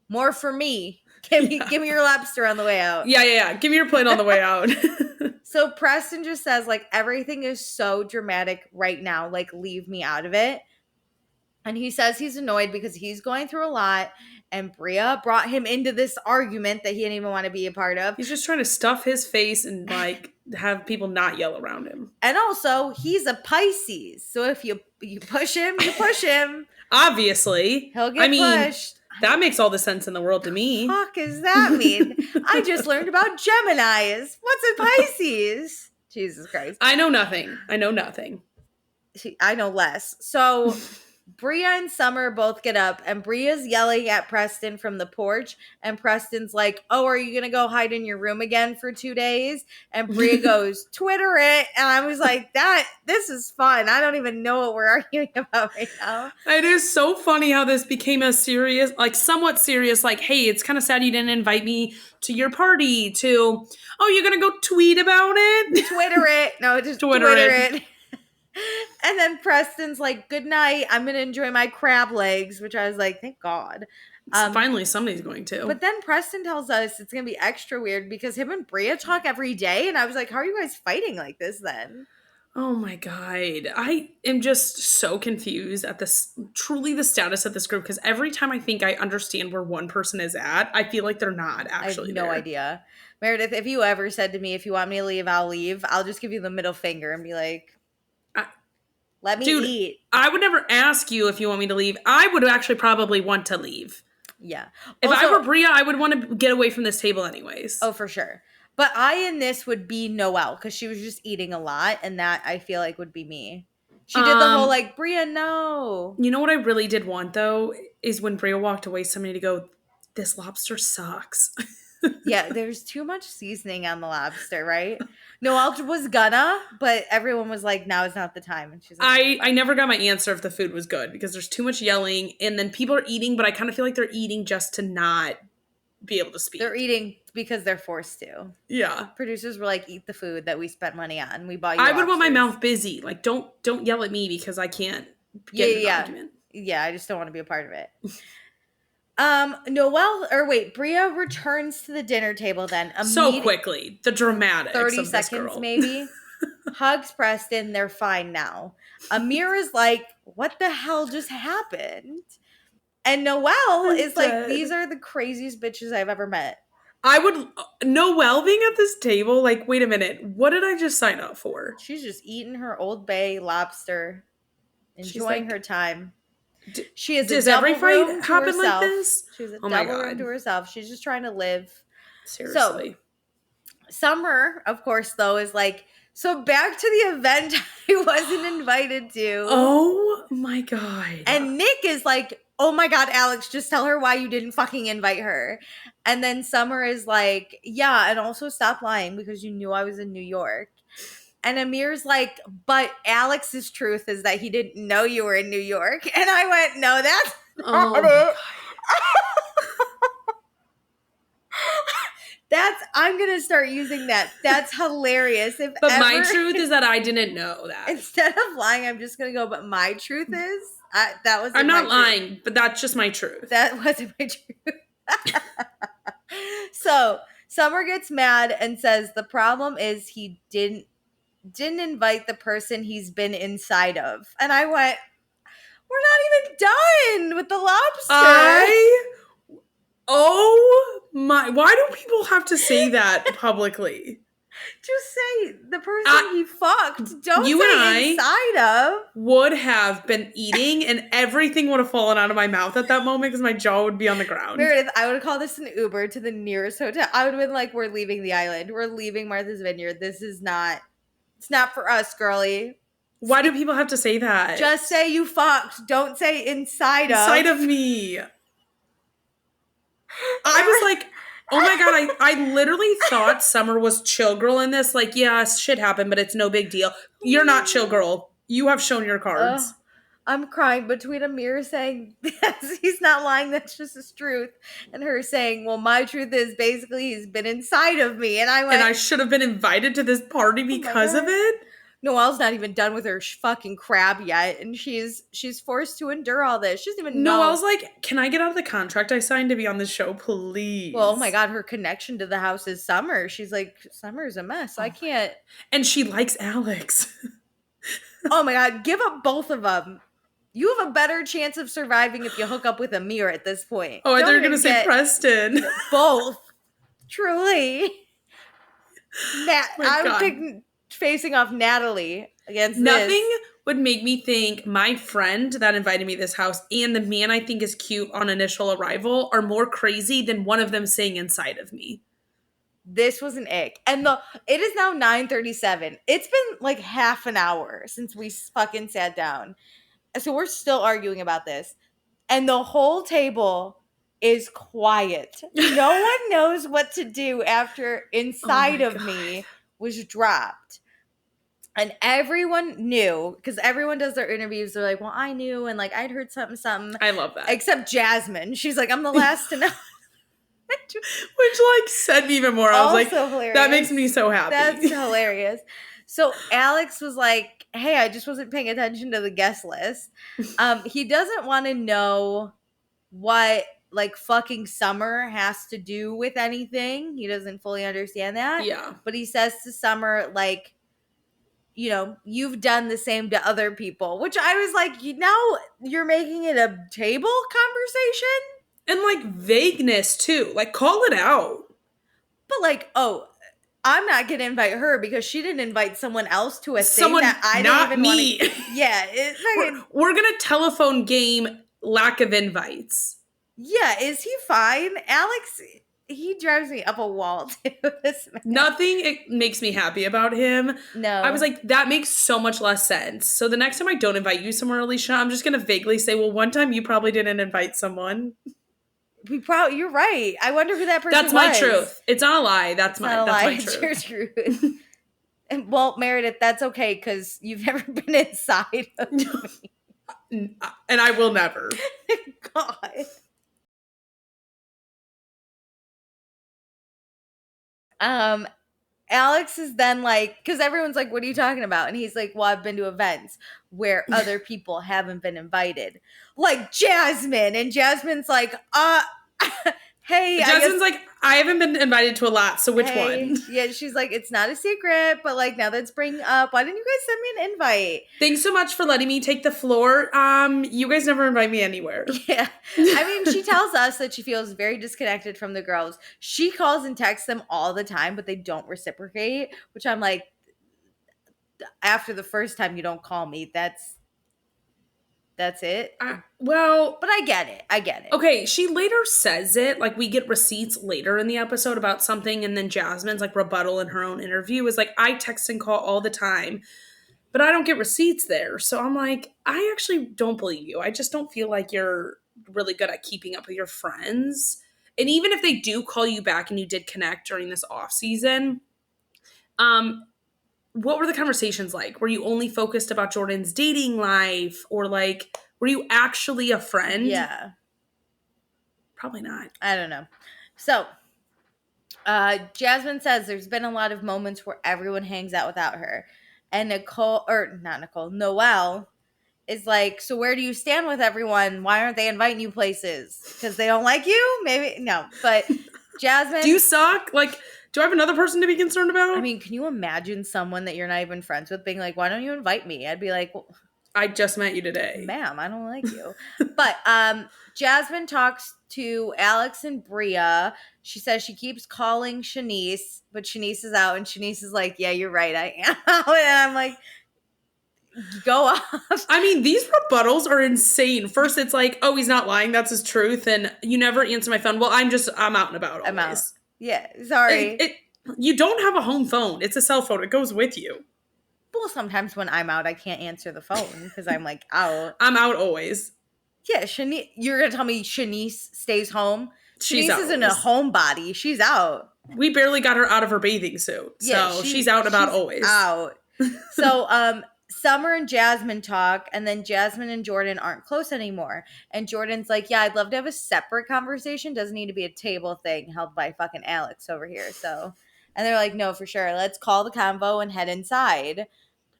More for me. Give me your lobster on the way out. Yeah. Give me your plate on the way out. So Preston just says, like, everything is so dramatic right now. Like, leave me out of it. And he says he's annoyed because he's going through a lot, and Bria brought him into this argument that he didn't even want to be a part of. He's just trying to stuff his face and, like, have people not yell around him. And also, he's a Pisces. So if you push him, you push him. Obviously. He'll get pushed. That makes all the sense in the world to me. What the fuck does that mean? I just learned about Geminis. What's a Pisces? Jesus Christ. I know nothing. I know less. So Bria and Summer both get up, and Bria's yelling at Preston from the porch, and Preston's like, oh, are you gonna go hide in your room again for 2 days? And Bria goes, Twitter it. And I was like, this is fun. I don't even know what we're arguing about right now. It is so funny how this became a serious, like somewhat serious, like, hey, it's kind of sad you didn't invite me to your party, to, oh, you're gonna go tweet about it? Twitter it. No, just Twitter it. And then Preston's like, good night. I'm going to enjoy my crab legs, which I was like, thank God. Finally, somebody's going to. But then Preston tells us it's going to be extra weird because him and Bria talk every day. And I was like, how are you guys fighting like this then? Oh my God. I am just so confused at truly the status of this group, because every time I think I understand where one person is at, I feel like they're not actually I have no idea. Meredith, if you ever said to me, if you want me to leave, I'll leave, I'll just give you the middle finger and be like, let me eat. I would never ask you if you want me to leave. I would actually probably want to leave. Yeah. If I were Bria, I would want to get away from this table anyways. Oh, for sure. But I in this would be Noelle because she was just eating a lot, and that I feel like would be me. She did the whole like, Bria, no. You know what I really did want though is when Bria walked away, somebody to go, this lobster sucks. Yeah, there's too much seasoning on the lobster, right? Noelle was gonna, but everyone was like, now is not the time. And she's like, I never got my answer if the food was good because there's too much yelling, and then people are eating, but I kind of feel like they're eating just to not be able to speak. They're eating because they're forced to. Yeah. Producers were like, eat the food that we spent money on. We bought you I would want my mouth busy. Like, don't yell at me because I can't get in an argument. Yeah, I just don't want to be a part of it. Bria returns to the dinner table then. So quickly. The dramatics 30 of seconds this girl. maybe. Hugs Preston. They're fine now. Amir is like, what the hell just happened? And Noelle is like, these are the craziest bitches I've ever met. Noelle being at this table, like, wait a minute. What did I just sign up for? She's just eating her Old Bay lobster. Enjoying her time. She has a double room to herself. Like this? She has a double room to herself. She's just trying to live. Seriously. So, Summer, of course, though, is like, so back to the event I wasn't invited to. Oh my God. And Nick is like, oh my God, Alex, just tell her why you didn't fucking invite her. And then Summer is like, yeah, and also stop lying because you knew I was in New York. And Amir's like, but Alex's truth is that he didn't know you were in New York. And I went, no, that's not it. I'm going to start using that. That's hilarious. My truth is that I didn't know that. Instead of lying, I'm just going to go, but my truth is, I'm not lying, but that's just my truth. That wasn't my truth. So Summer gets mad and says the problem is he didn't invite the person he's been inside of. And I went, we're not even done with the lobster. Oh my, why do people have to say that publicly? Just say the person he fucked. Don't you say and I inside of. Would have been eating and everything would have fallen out of my mouth at that moment because my jaw would be on the ground. Meredith, I would have called this an Uber to the nearest hotel. I would have been like, we're leaving the island. We're leaving Martha's Vineyard. This is not, it's not for us, girlie. Why do people have to say that? Just say you fucked. Don't say inside of. Inside of me. I was like, oh my God, I literally thought Summer was chill girl in this. Like, yeah, shit happened, but it's no big deal. You're not chill girl. You have shown your cards. I'm crying between Amir saying he's not lying, that's just his truth, and her saying, well, my truth is basically he's been inside of me. And I went, and I should have been invited to this party because of it. Noelle's not even done with her fucking crab yet, and she's forced to endure all this. She doesn't even know. Noelle's like, can I get out of the contract I signed to be on the show, please? Well, oh my God, her connection to the house is Summer. She's like, Summer's a mess. I can't. And she likes Alex. Oh my God, give up both of them. You have a better chance of surviving if you hook up with Amir at this point. Oh, they're going to say Preston. Both. Truly. I would pick facing off Natalie against Nothing would make me think my friend that invited me to this house and the man I think is cute on initial arrival are more crazy than one of them saying inside of me. This was an ick. And it is now 9:37. It's been like half an hour since we fucking sat down. So we're still arguing about this. And the whole table is quiet. No one knows what to do after inside of me was dropped. And everyone knew, because everyone does their interviews. They're like, well, I knew, and like I'd heard something. I love that. Except Jasmine. She's like, I'm the last to know. Which like said me even more. I was like, hilarious. That makes me so happy. That's hilarious. So Alex was like, hey, I just wasn't paying attention to the guest list. He doesn't want to know what like fucking Summer has to do with anything. He doesn't fully understand that. Yeah. But he says to Summer, like, you know, you've done the same to other people, which I was like, now you're making it a table conversation? And like vagueness too. Like call it out. But like, oh, I'm not going to invite her because she didn't invite someone else to a thing that I don't even want to. Yeah. We're going to telephone game lack of invites. Yeah. Is he fine? Alex, he drives me up a wall too. Nothing makes me happy about him. No. I was like, that makes so much less sense. So the next time I don't invite you somewhere, Alicia, I'm just going to vaguely say, well, one time you probably didn't invite someone. You're right. I wonder who that person was. That's my truth. It's not a lie. That's my truth. It's your truth. And, well, Meredith, that's okay because you've never been inside of me. And I will never. God. Alex is then like, because everyone's like, what are you talking about? And he's like, well, I've been to events where other people haven't been invited. Like Jasmine. And Jasmine's like, hey. Jasmine's like, I haven't been invited to a lot, so which one? Yeah, she's like, it's not a secret, but like now that's bringing up, why didn't you guys send me an invite? Thanks so much for letting me take the floor. You guys never invite me anywhere. Yeah. I mean, she tells us that she feels very disconnected from the girls. She calls and texts them all the time, but they don't reciprocate, which I'm like, after the first time you don't call me, that's it. Well, but I get it. Okay, she later says it. Like, we get receipts later in the episode about something, and then Jasmine's, like, rebuttal in her own interview is like, I text and call all the time, but I don't get receipts there. So I'm like, I actually don't believe you. I just don't feel like you're really good at keeping up with your friends. And even if they do call you back and you did connect during this off season, what were the conversations like? Were you only focused about Jordan's dating life, or like, were you actually a friend? Yeah. Probably not. I don't know. So, Jasmine says there's been a lot of moments where everyone hangs out without her. And Noelle is like, so where do you stand with everyone? Why aren't they inviting you places? Because they don't like you? Maybe. No. But Jasmine. Do you suck? Like, do I have another person to be concerned about? I mean, can you imagine someone that you're not even friends with being like, why don't you invite me? I'd be like, well, I just met you today. Ma'am, I don't like you. But Jasmine talks to Alex and Bria. She says she keeps calling Shanice, but Shanice is out, and Shanice is like, yeah, you're right, I am. And I'm like, go off. I mean, these rebuttals are insane. First, it's like, oh, he's not lying. That's his truth. And you never answer my phone. Well, I'm out and about always. I'm out. Yeah, sorry. You don't have a home phone. It's a cell phone. It goes with you. Well, sometimes when I'm out, I can't answer the phone because I'm like out. I'm out always. Yeah, Shanice, you're going to tell me Shanice stays home? She's Shanice isn't a homebody. She's out. We barely got her out of her bathing suit. Yeah, so she's out and about always. Out. So, Summer and Jasmine talk, and then Jasmine and Jordan aren't close anymore. And Jordan's like, yeah, I'd love to have a separate conversation. Doesn't need to be a table thing held by fucking Alex over here. So, and they're like, no, for sure. Let's call the convo and head inside.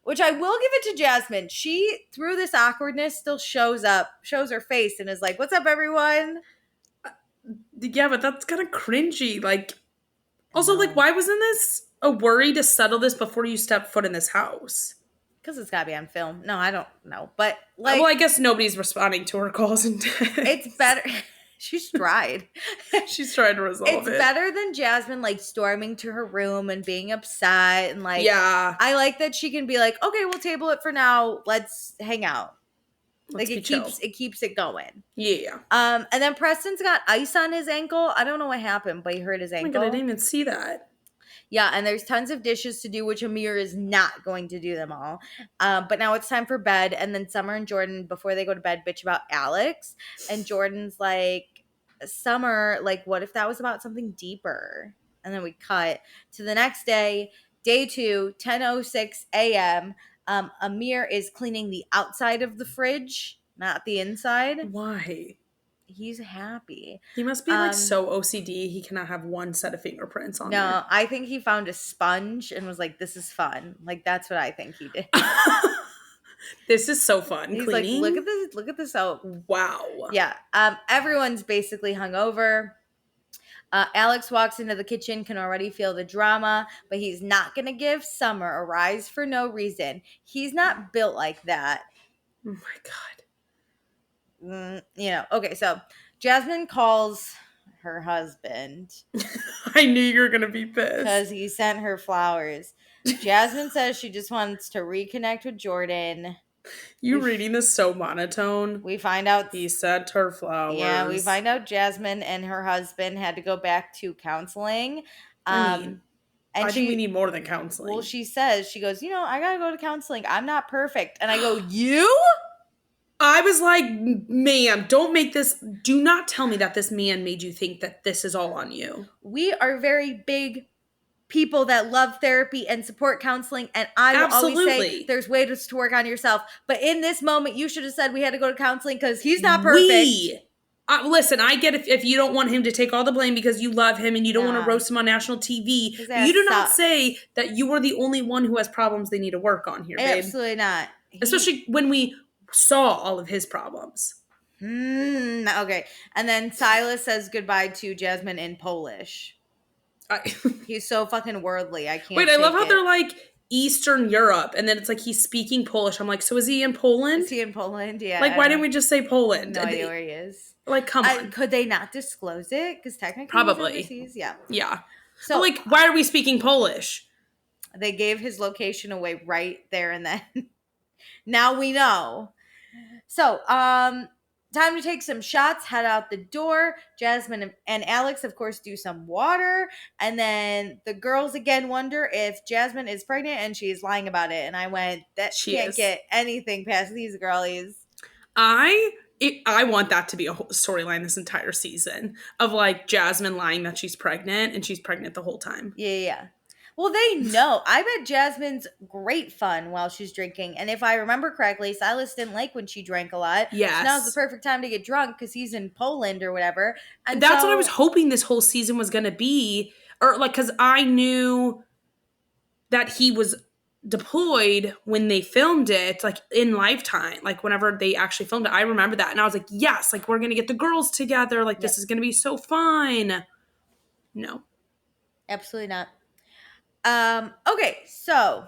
Which I will give it to Jasmine. She, through this awkwardness, still shows her face, and is like, what's up, everyone? Yeah, but that's kind of cringy. Like, also, like, why wasn't this a worry to settle this before you step foot in this house? Because it's got to be on film. No, I don't know. But, like... Well, I guess nobody's responding to her calls and texts. It's better... She's tried. She's trying to resolve it. It's better than Jasmine, like, storming to her room and being upset. And, like... Yeah. I like that she can be like, okay, we'll table it for now. Let's hang out. Like, it keeps it going. Yeah. And then Preston's got ice on his ankle. I don't know what happened, but he hurt his ankle. Oh my God, I didn't even see that. Yeah, and there's tons of dishes to do, which Amir is not going to do them all. But now it's time for bed. And then Summer and Jordan, before they go to bed, bitch about Alex. And Jordan's like, Summer, like, what if that was about something deeper? And then we cut to the next day, day 2, 10:06 a.m. Amir is cleaning the outside of the fridge, not the inside. Why? He's happy. He must be like so OCD. He cannot have one set of fingerprints on there. No, I think he found a sponge and was like, this is fun. Like, that's what I think he did. This is so fun. He's cleaning. Like, look at this soap. Wow. Yeah. Everyone's basically hungover. Alex walks into the kitchen, can already feel the drama, but he's not going to give Summer a rise for no reason. He's not built like that. Oh my God. Okay, so Jasmine calls her husband. I knew you were going to be pissed. Because he sent her flowers. Jasmine says she just wants to reconnect with Jordan. You reading this so monotone. We find out he sent her flowers. Yeah, we find out Jasmine and her husband had to go back to counseling. I think we need more than counseling. Well, she says, she goes, I got to go to counseling. I'm not perfect. And I go, you? I was like, ma'am, do not tell me that this man made you think that this is all on you. We are very big people that love therapy and support counseling, and I will always say there's ways to work on yourself. But in this moment, you should have said we had to go to counseling because he's not perfect. Listen, I get if you don't want him to take all the blame because you love him and you don't want to roast him on national TV. You do not say that you are the only one who has problems they need to work on here, babe. Absolutely not. Especially when we saw all of his problems. Okay. And then Silas says goodbye to Jasmine in Polish. He's so fucking worldly. I can't. Wait, I love how they're like Eastern Europe, and then it's like he's speaking Polish. I'm like, so is he in Poland? Is he in Poland? Yeah. Like, why didn't we just say Poland? No idea where he is. Like, come on. Could they not disclose it? Because technically, probably. He's overseas. Yeah. Yeah. So, but like, why are we speaking Polish? They gave his location away right there and then. Now we know. So, time to take some shots, head out the door. Jasmine and Alex, of course, do some water. And then the girls again wonder if Jasmine is pregnant and she's lying about it. And I went, she can't get anything past these girlies. I want that to be a whole storyline this entire season of like Jasmine lying that she's pregnant and she's pregnant the whole time. Yeah. Well, they know. I bet Jasmine's great fun while she's drinking. And if I remember correctly, Silas didn't like when she drank a lot. Yes. So now's the perfect time to get drunk because he's in Poland or whatever. And that's what I was hoping this whole season was going to be. Or like, because I knew that he was deployed when they filmed it, like in Lifetime, like whenever they actually filmed it. I remember that. And I was like, yes, like we're going to get the girls together. Like this is going to be so fun. No. Absolutely not. Okay, so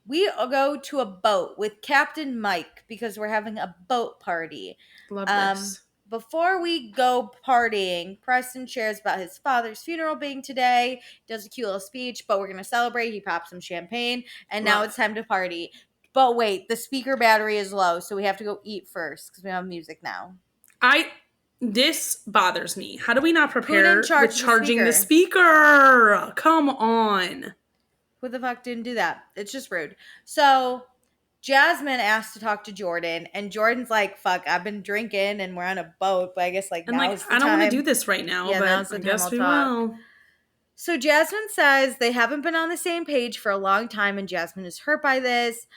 We go to a boat with Captain Mike because we're having a boat party. Love this. Before we go partying, Preston shares about his father's funeral being today, does a cute little speech, but we're going to celebrate. He pops some champagne, and now it's time to party. But wait, the speaker battery is low, so we have to go eat first because we don't have music now. This bothers me. How do we not prepare with charging the speaker? Come on. Who the fuck didn't do that? It's just rude. So Jasmine asked to talk to Jordan, and Jordan's like, fuck, I've been drinking and we're on a boat, but I guess now's the time. I don't want to do this right now, but now's the I time guess we talk. will. So Jasmine says they haven't been on the same page for a long time, and Jasmine is hurt by this.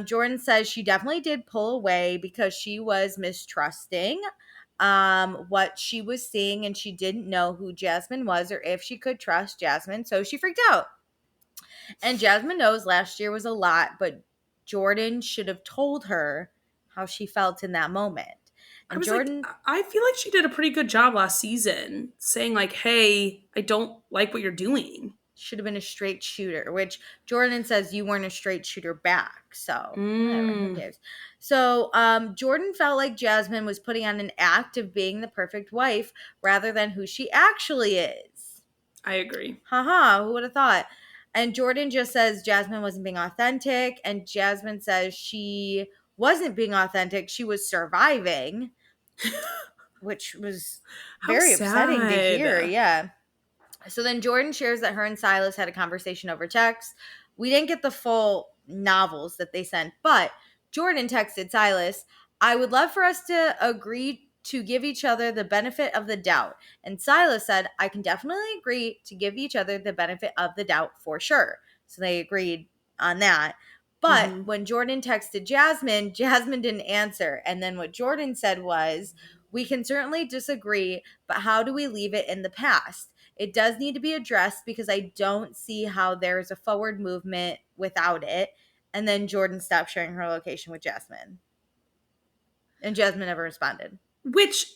Jordan says she definitely did pull away because she was mistrusting what she was seeing, and she didn't know who Jasmine was or if she could trust Jasmine, so she freaked out. And Jasmine knows last year was a lot, but Jordan should have told her how she felt in that moment. And Jordan, I feel like she did a pretty good job last season saying like, hey, I don't like what you're doing. Should have been a straight shooter, which Jordan says you weren't a straight shooter back. So whatever, who cares? So Jordan felt like Jasmine was putting on an act of being the perfect wife rather than who she actually is. I agree. Haha, who would have thought? And Jordan just says Jasmine wasn't being authentic. And Jasmine says she wasn't being authentic. She was surviving, which was very upsetting to hear. Yeah. So then Jordan shares that her and Silas had a conversation over text. We didn't get the full novels that they sent, but Jordan texted Silas, I would love for us to agree to give each other the benefit of the doubt. And Silas said, I can definitely agree to give each other the benefit of the doubt for sure. So they agreed on that. But when Jordan texted Jasmine, Jasmine didn't answer. And then what Jordan said was, we can certainly disagree, but how do we leave it in the past? It does need to be addressed because I don't see how there's a forward movement without it. And then Jordan stopped sharing her location with Jasmine. And Jasmine never responded. Which,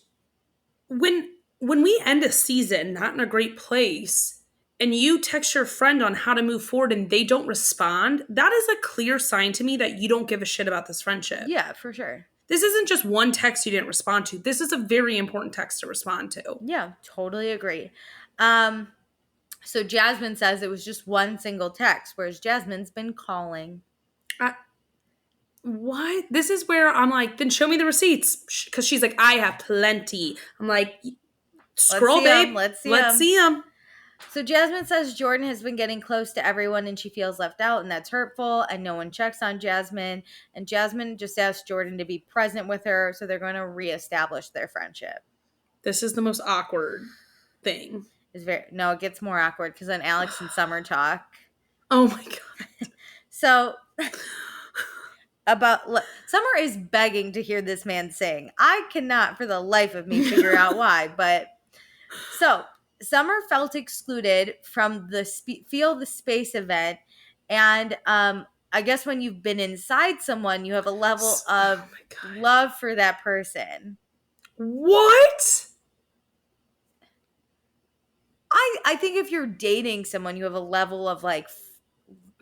when we end a season not in a great place, and you text your friend on how to move forward and they don't respond, that is a clear sign to me that you don't give a shit about this friendship. Yeah, for sure. This isn't just one text you didn't respond to. This is a very important text to respond to. Yeah, totally agree. So Jasmine says it was just one single text, whereas Jasmine's been calling. What? This is where I'm like, then show me the receipts. Because she's like, I have plenty. I'm like, scroll, babe. Let's see them. So Jasmine says Jordan has been getting close to everyone and she feels left out, and that's hurtful, and no one checks on Jasmine. And Jasmine just asked Jordan to be present with her, so they're going to reestablish their friendship. This is the most awkward thing. It gets more awkward because then Alex and Summer talk. Oh my God. So Summer is begging to hear this man sing. I cannot for the life of me figure out why, but so Summer felt excluded from the Feel the Space event, and I guess when you've been inside someone, you have a level of love for that person. What? I think if you're dating someone, you have a level of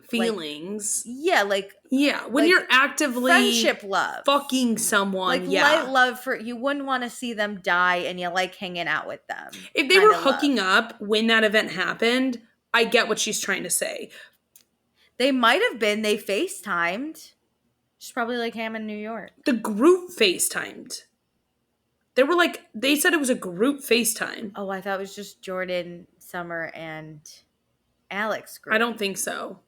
feelings. When you're actively friendship love, fucking someone, light love for, you wouldn't want to see them die and you like hanging out with them. If they were hooking up when that event happened, I get what she's trying to say. They might have been. They FaceTimed. She's probably like Ham in New York. The group FaceTimed. They said it was a group FaceTime. Oh, I thought it was just Jordan, Summer, and Alex group. I don't think so.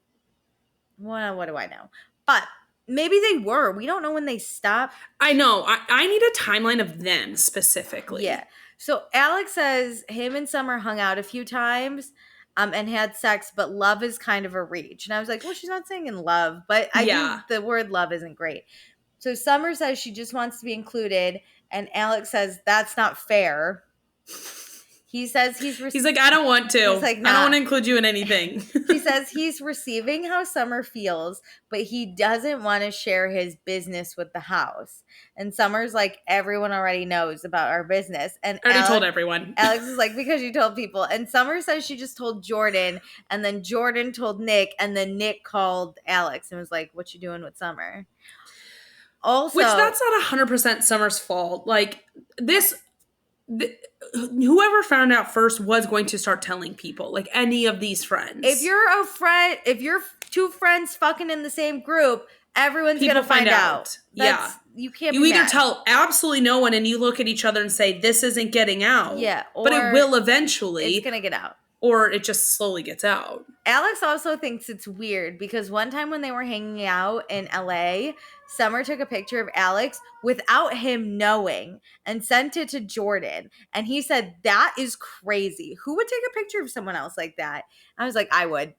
Well, what do I know? But maybe they were. We don't know when they stopped. I know. I need a timeline of them specifically. Yeah. So Alex says him and Summer hung out a few times and had sex, but love is kind of a reach. And I was like, well, she's not saying in love, but I think the word love isn't great. So Summer says she just wants to be included, and Alex says that's not fair. He says he's like, I don't want to. He's like, nah. I don't want to include you in anything. He says he's receiving how Summer feels, but he doesn't want to share his business with the house. And Summer's like, everyone already knows about our business. And I already told everyone. Alex is like, because you told people. And Summer says she just told Jordan, and then Jordan told Nick, and then Nick called Alex and was like, what you doing with Summer? Also, which that's not 100% Summer's fault. Like, whoever found out first was going to start telling people, like any of these friends. If you're two friends fucking in the same group, everyone's going to find out. Yeah. You can't You either tell absolutely no one and you look at each other and say, this isn't getting out. Yeah. But it will eventually. It's going to get out. Or it just slowly gets out. Alex also thinks it's weird because one time when they were hanging out in LA, Summer took a picture of Alex without him knowing and sent it to Jordan. And he said, that is crazy. Who would take a picture of someone else like that? I was like, I would.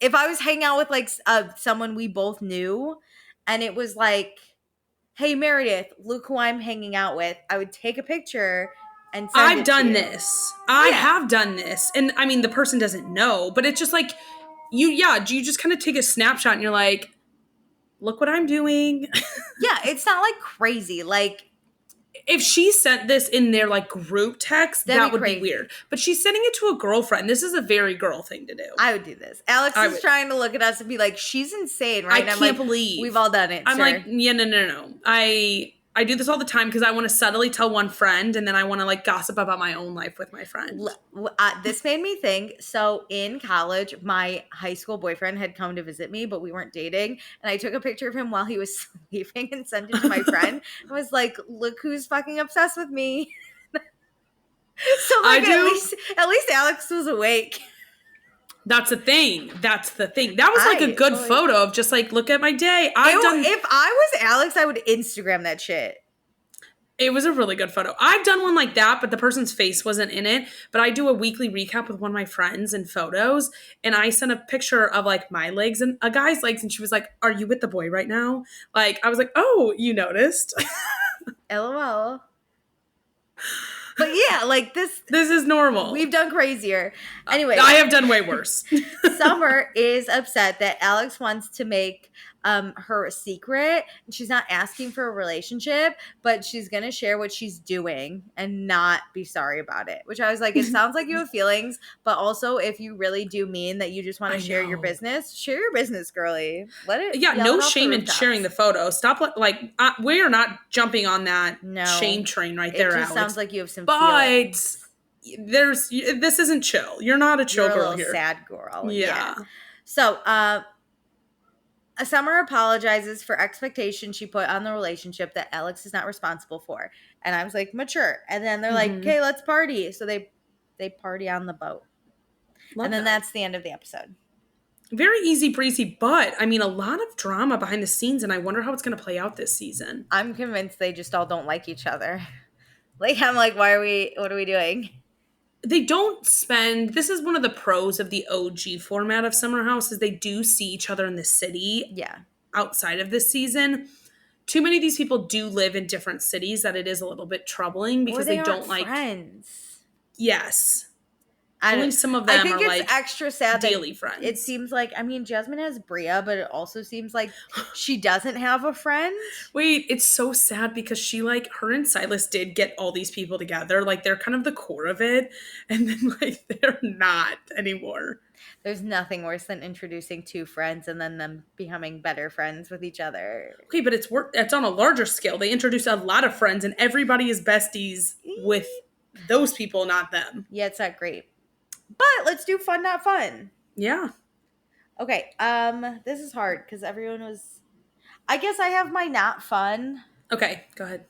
If I was hanging out with like someone we both knew and it was like, hey, Meredith, look who I'm hanging out with, I would take a picture and send I've done this. I have done this. And I mean, the person doesn't know, but it's just like, you just kind of take a snapshot and you're like, look what I'm doing. Yeah, it's not like crazy. Like, if she sent this in their like group text, that would be weird. But she's sending it to a girlfriend. This is a very girl thing to do. I would do this. Alex is trying to look at us and be like, she's insane, right? I can't believe. We've all done it. I'm like, yeah, no. I do this all the time because I want to subtly tell one friend and then I want to like gossip about my own life with my friend. This made me think. So in college, my high school boyfriend had come to visit me, but we weren't dating. And I took a picture of him while he was sleeping and sent it to my friend. I was like, look who's fucking obsessed with me. So like, at least Alex was awake. That's the thing. That was like a good photo of just like, look at my day. If I was Alex, I would Instagram that shit. It was a really good photo. I've done one like that, but the person's face wasn't in it. But I do a weekly recap with one of my friends and photos. And I sent a picture of like my legs and a guy's legs. And she was like, are you with the boy right now? Like, I was like, oh, you noticed. LOL. But yeah, like this is normal. We've done crazier. Anyway. I have done way worse. Summer is upset that Alex wants to make her a secret. She's not asking for a relationship, but she's going to share what she's doing and not be sorry about it. Which I was like, it sounds like you have feelings, but also if you really do mean that you just want to share your business, girly. Let it. Yeah, no shame in sharing the photo. Stop. We are not jumping on that shame train right there, Alex. It just sounds like you have some feelings. This isn't chill. You're not a chill girl here. Sad girl. Yeah. So, Summer apologizes for expectations she put on the relationship that Alex is not responsible for. And I was like, mature. And then they're like, okay, let's party. So they party on the boat. And then that's the end of the episode. Very easy breezy, but I mean, a lot of drama behind the scenes, and I wonder how it's going to play out this season. I'm convinced they just all don't like each other. Like, I'm like, what are we doing? They don't spend, this is one of the pros of the OG format of Summer House, is they do see each other in the city. Yeah. Outside of this season. Too many of these people do live in different cities that it is a little bit troubling because they don't like friends. Yes. Only some of them are like, I think it's extra sad daily friends. It seems like, I mean, Jasmine has Bria, but it also seems like she doesn't have a friend. Wait, it's so sad because she like, her and Silas did get all these people together. Like, they're kind of the core of it. And then like, they're not anymore. There's nothing worse than introducing two friends and then them becoming better friends with each other. Okay, but it's on a larger scale. They introduce a lot of friends and everybody is besties with those people, not them. Yeah, it's not great. But let's do fun, not fun. Yeah. Okay. This is hard because everyone was. I guess I have my not fun. Okay, go ahead.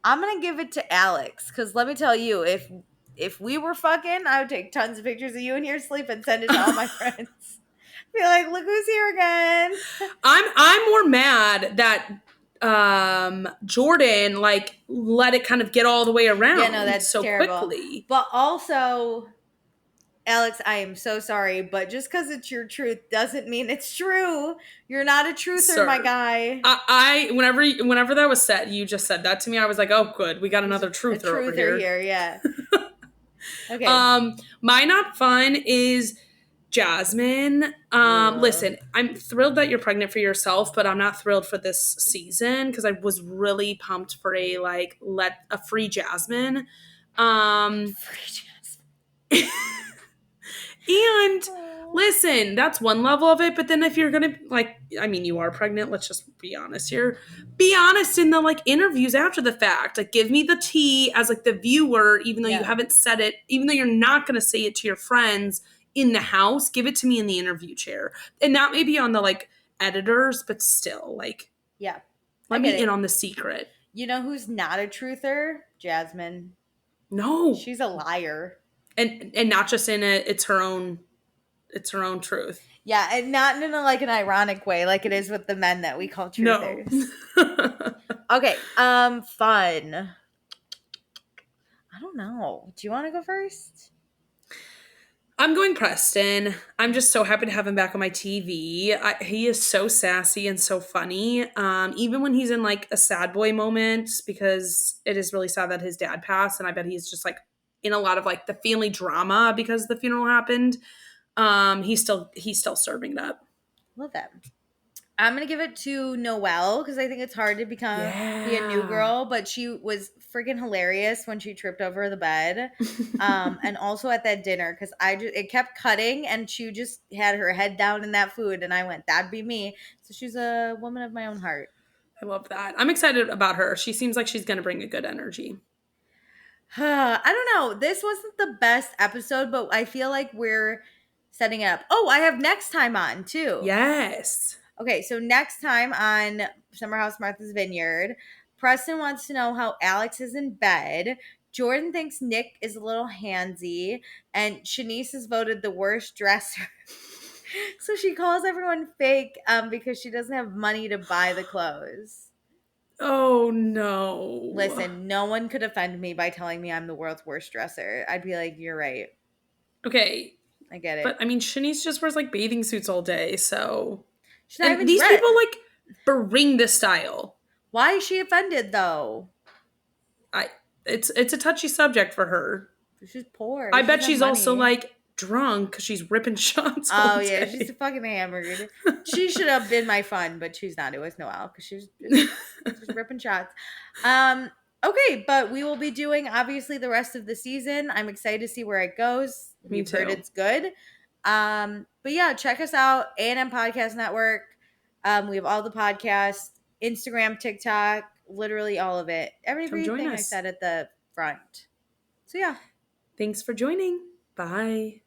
I'm gonna give it to Alex because let me tell you, if we were fucking, I would take tons of pictures of you in your sleep and send it to all my friends. Be like, look who's here again. I'm more mad that Jordan like let it kind of get all the way around. Yeah, no, that's so terrible. Quickly. But also, Alex, I am so sorry, but just because it's your truth doesn't mean it's true. You're not a truther, Sir, my guy. I whenever that was said, you just said that to me. I was like, oh, good, we got another truther over here. Yeah. Okay. My not fun is Jasmine. Listen, I'm thrilled that you're pregnant for yourself, but I'm not thrilled for this season because I was really pumped for a free Jasmine. Free Jasmine. And listen, that's one level of it. But then if you're gonna you are pregnant. Let's just be honest here. Be honest in the interviews after the fact. Like, give me the tea as the viewer, even though you haven't said it, even though you're not gonna say it to your friends in the house. Give it to me in the interview chair, and that may be on the editors, but still let me in on the secret. You know who's not a truther? Jasmine. No, she's a liar. And not just in it. It's her own truth. Yeah, and not in an ironic way, like it is with the men that we call truthers. No. Okay, fun. I don't know. Do you want to go first? I'm going Preston. I'm just so happy to have him back on my TV. He is so sassy and so funny. Even when he's in a sad boy moment, because it is really sad that his dad passed, and I bet he's just in a lot of the family drama because the funeral happened. He's still serving it up. Love that. I'm gonna give it to Noelle because I think it's hard to be a new girl, but she was freaking hilarious when she tripped over the bed, and also at that dinner because it kept cutting and she just had her head down in that food, and I went, that'd be me. So she's a woman of my own heart. I love that. I'm excited about her. She seems like she's gonna bring a good energy. I don't know. This wasn't the best episode, but I feel like we're setting it up. Oh, I have next time on too. Yes. Okay, so next time on Summer House Martha's Vineyard, Preston wants to know how Alex is in bed. Jordan thinks Nick is a little handsy, and Shanice is voted the worst dresser. So she calls everyone fake because she doesn't have money to buy the clothes. Oh no. Listen, no one could offend me by telling me I'm the world's worst dresser. I'd be like, you're right. Okay. I get it. But I mean, Shanice just wears bathing suits all day, so and these people bring this style. Why is she offended though? It's a touchy subject for her. She's poor. I bet she's also drunk because she's ripping shots. Oh yeah, she's fucking hammered. She should have been my fun, but she's not. It was Noelle because she was just ripping shots. Okay, but we will be doing obviously the rest of the season. I'm excited to see where it goes. We've heard it's good. But yeah, check us out, A&M Podcast Network. We have all the podcasts, Instagram, TikTok, literally all of it. Everything I said at the front. So yeah. Thanks for joining. Bye.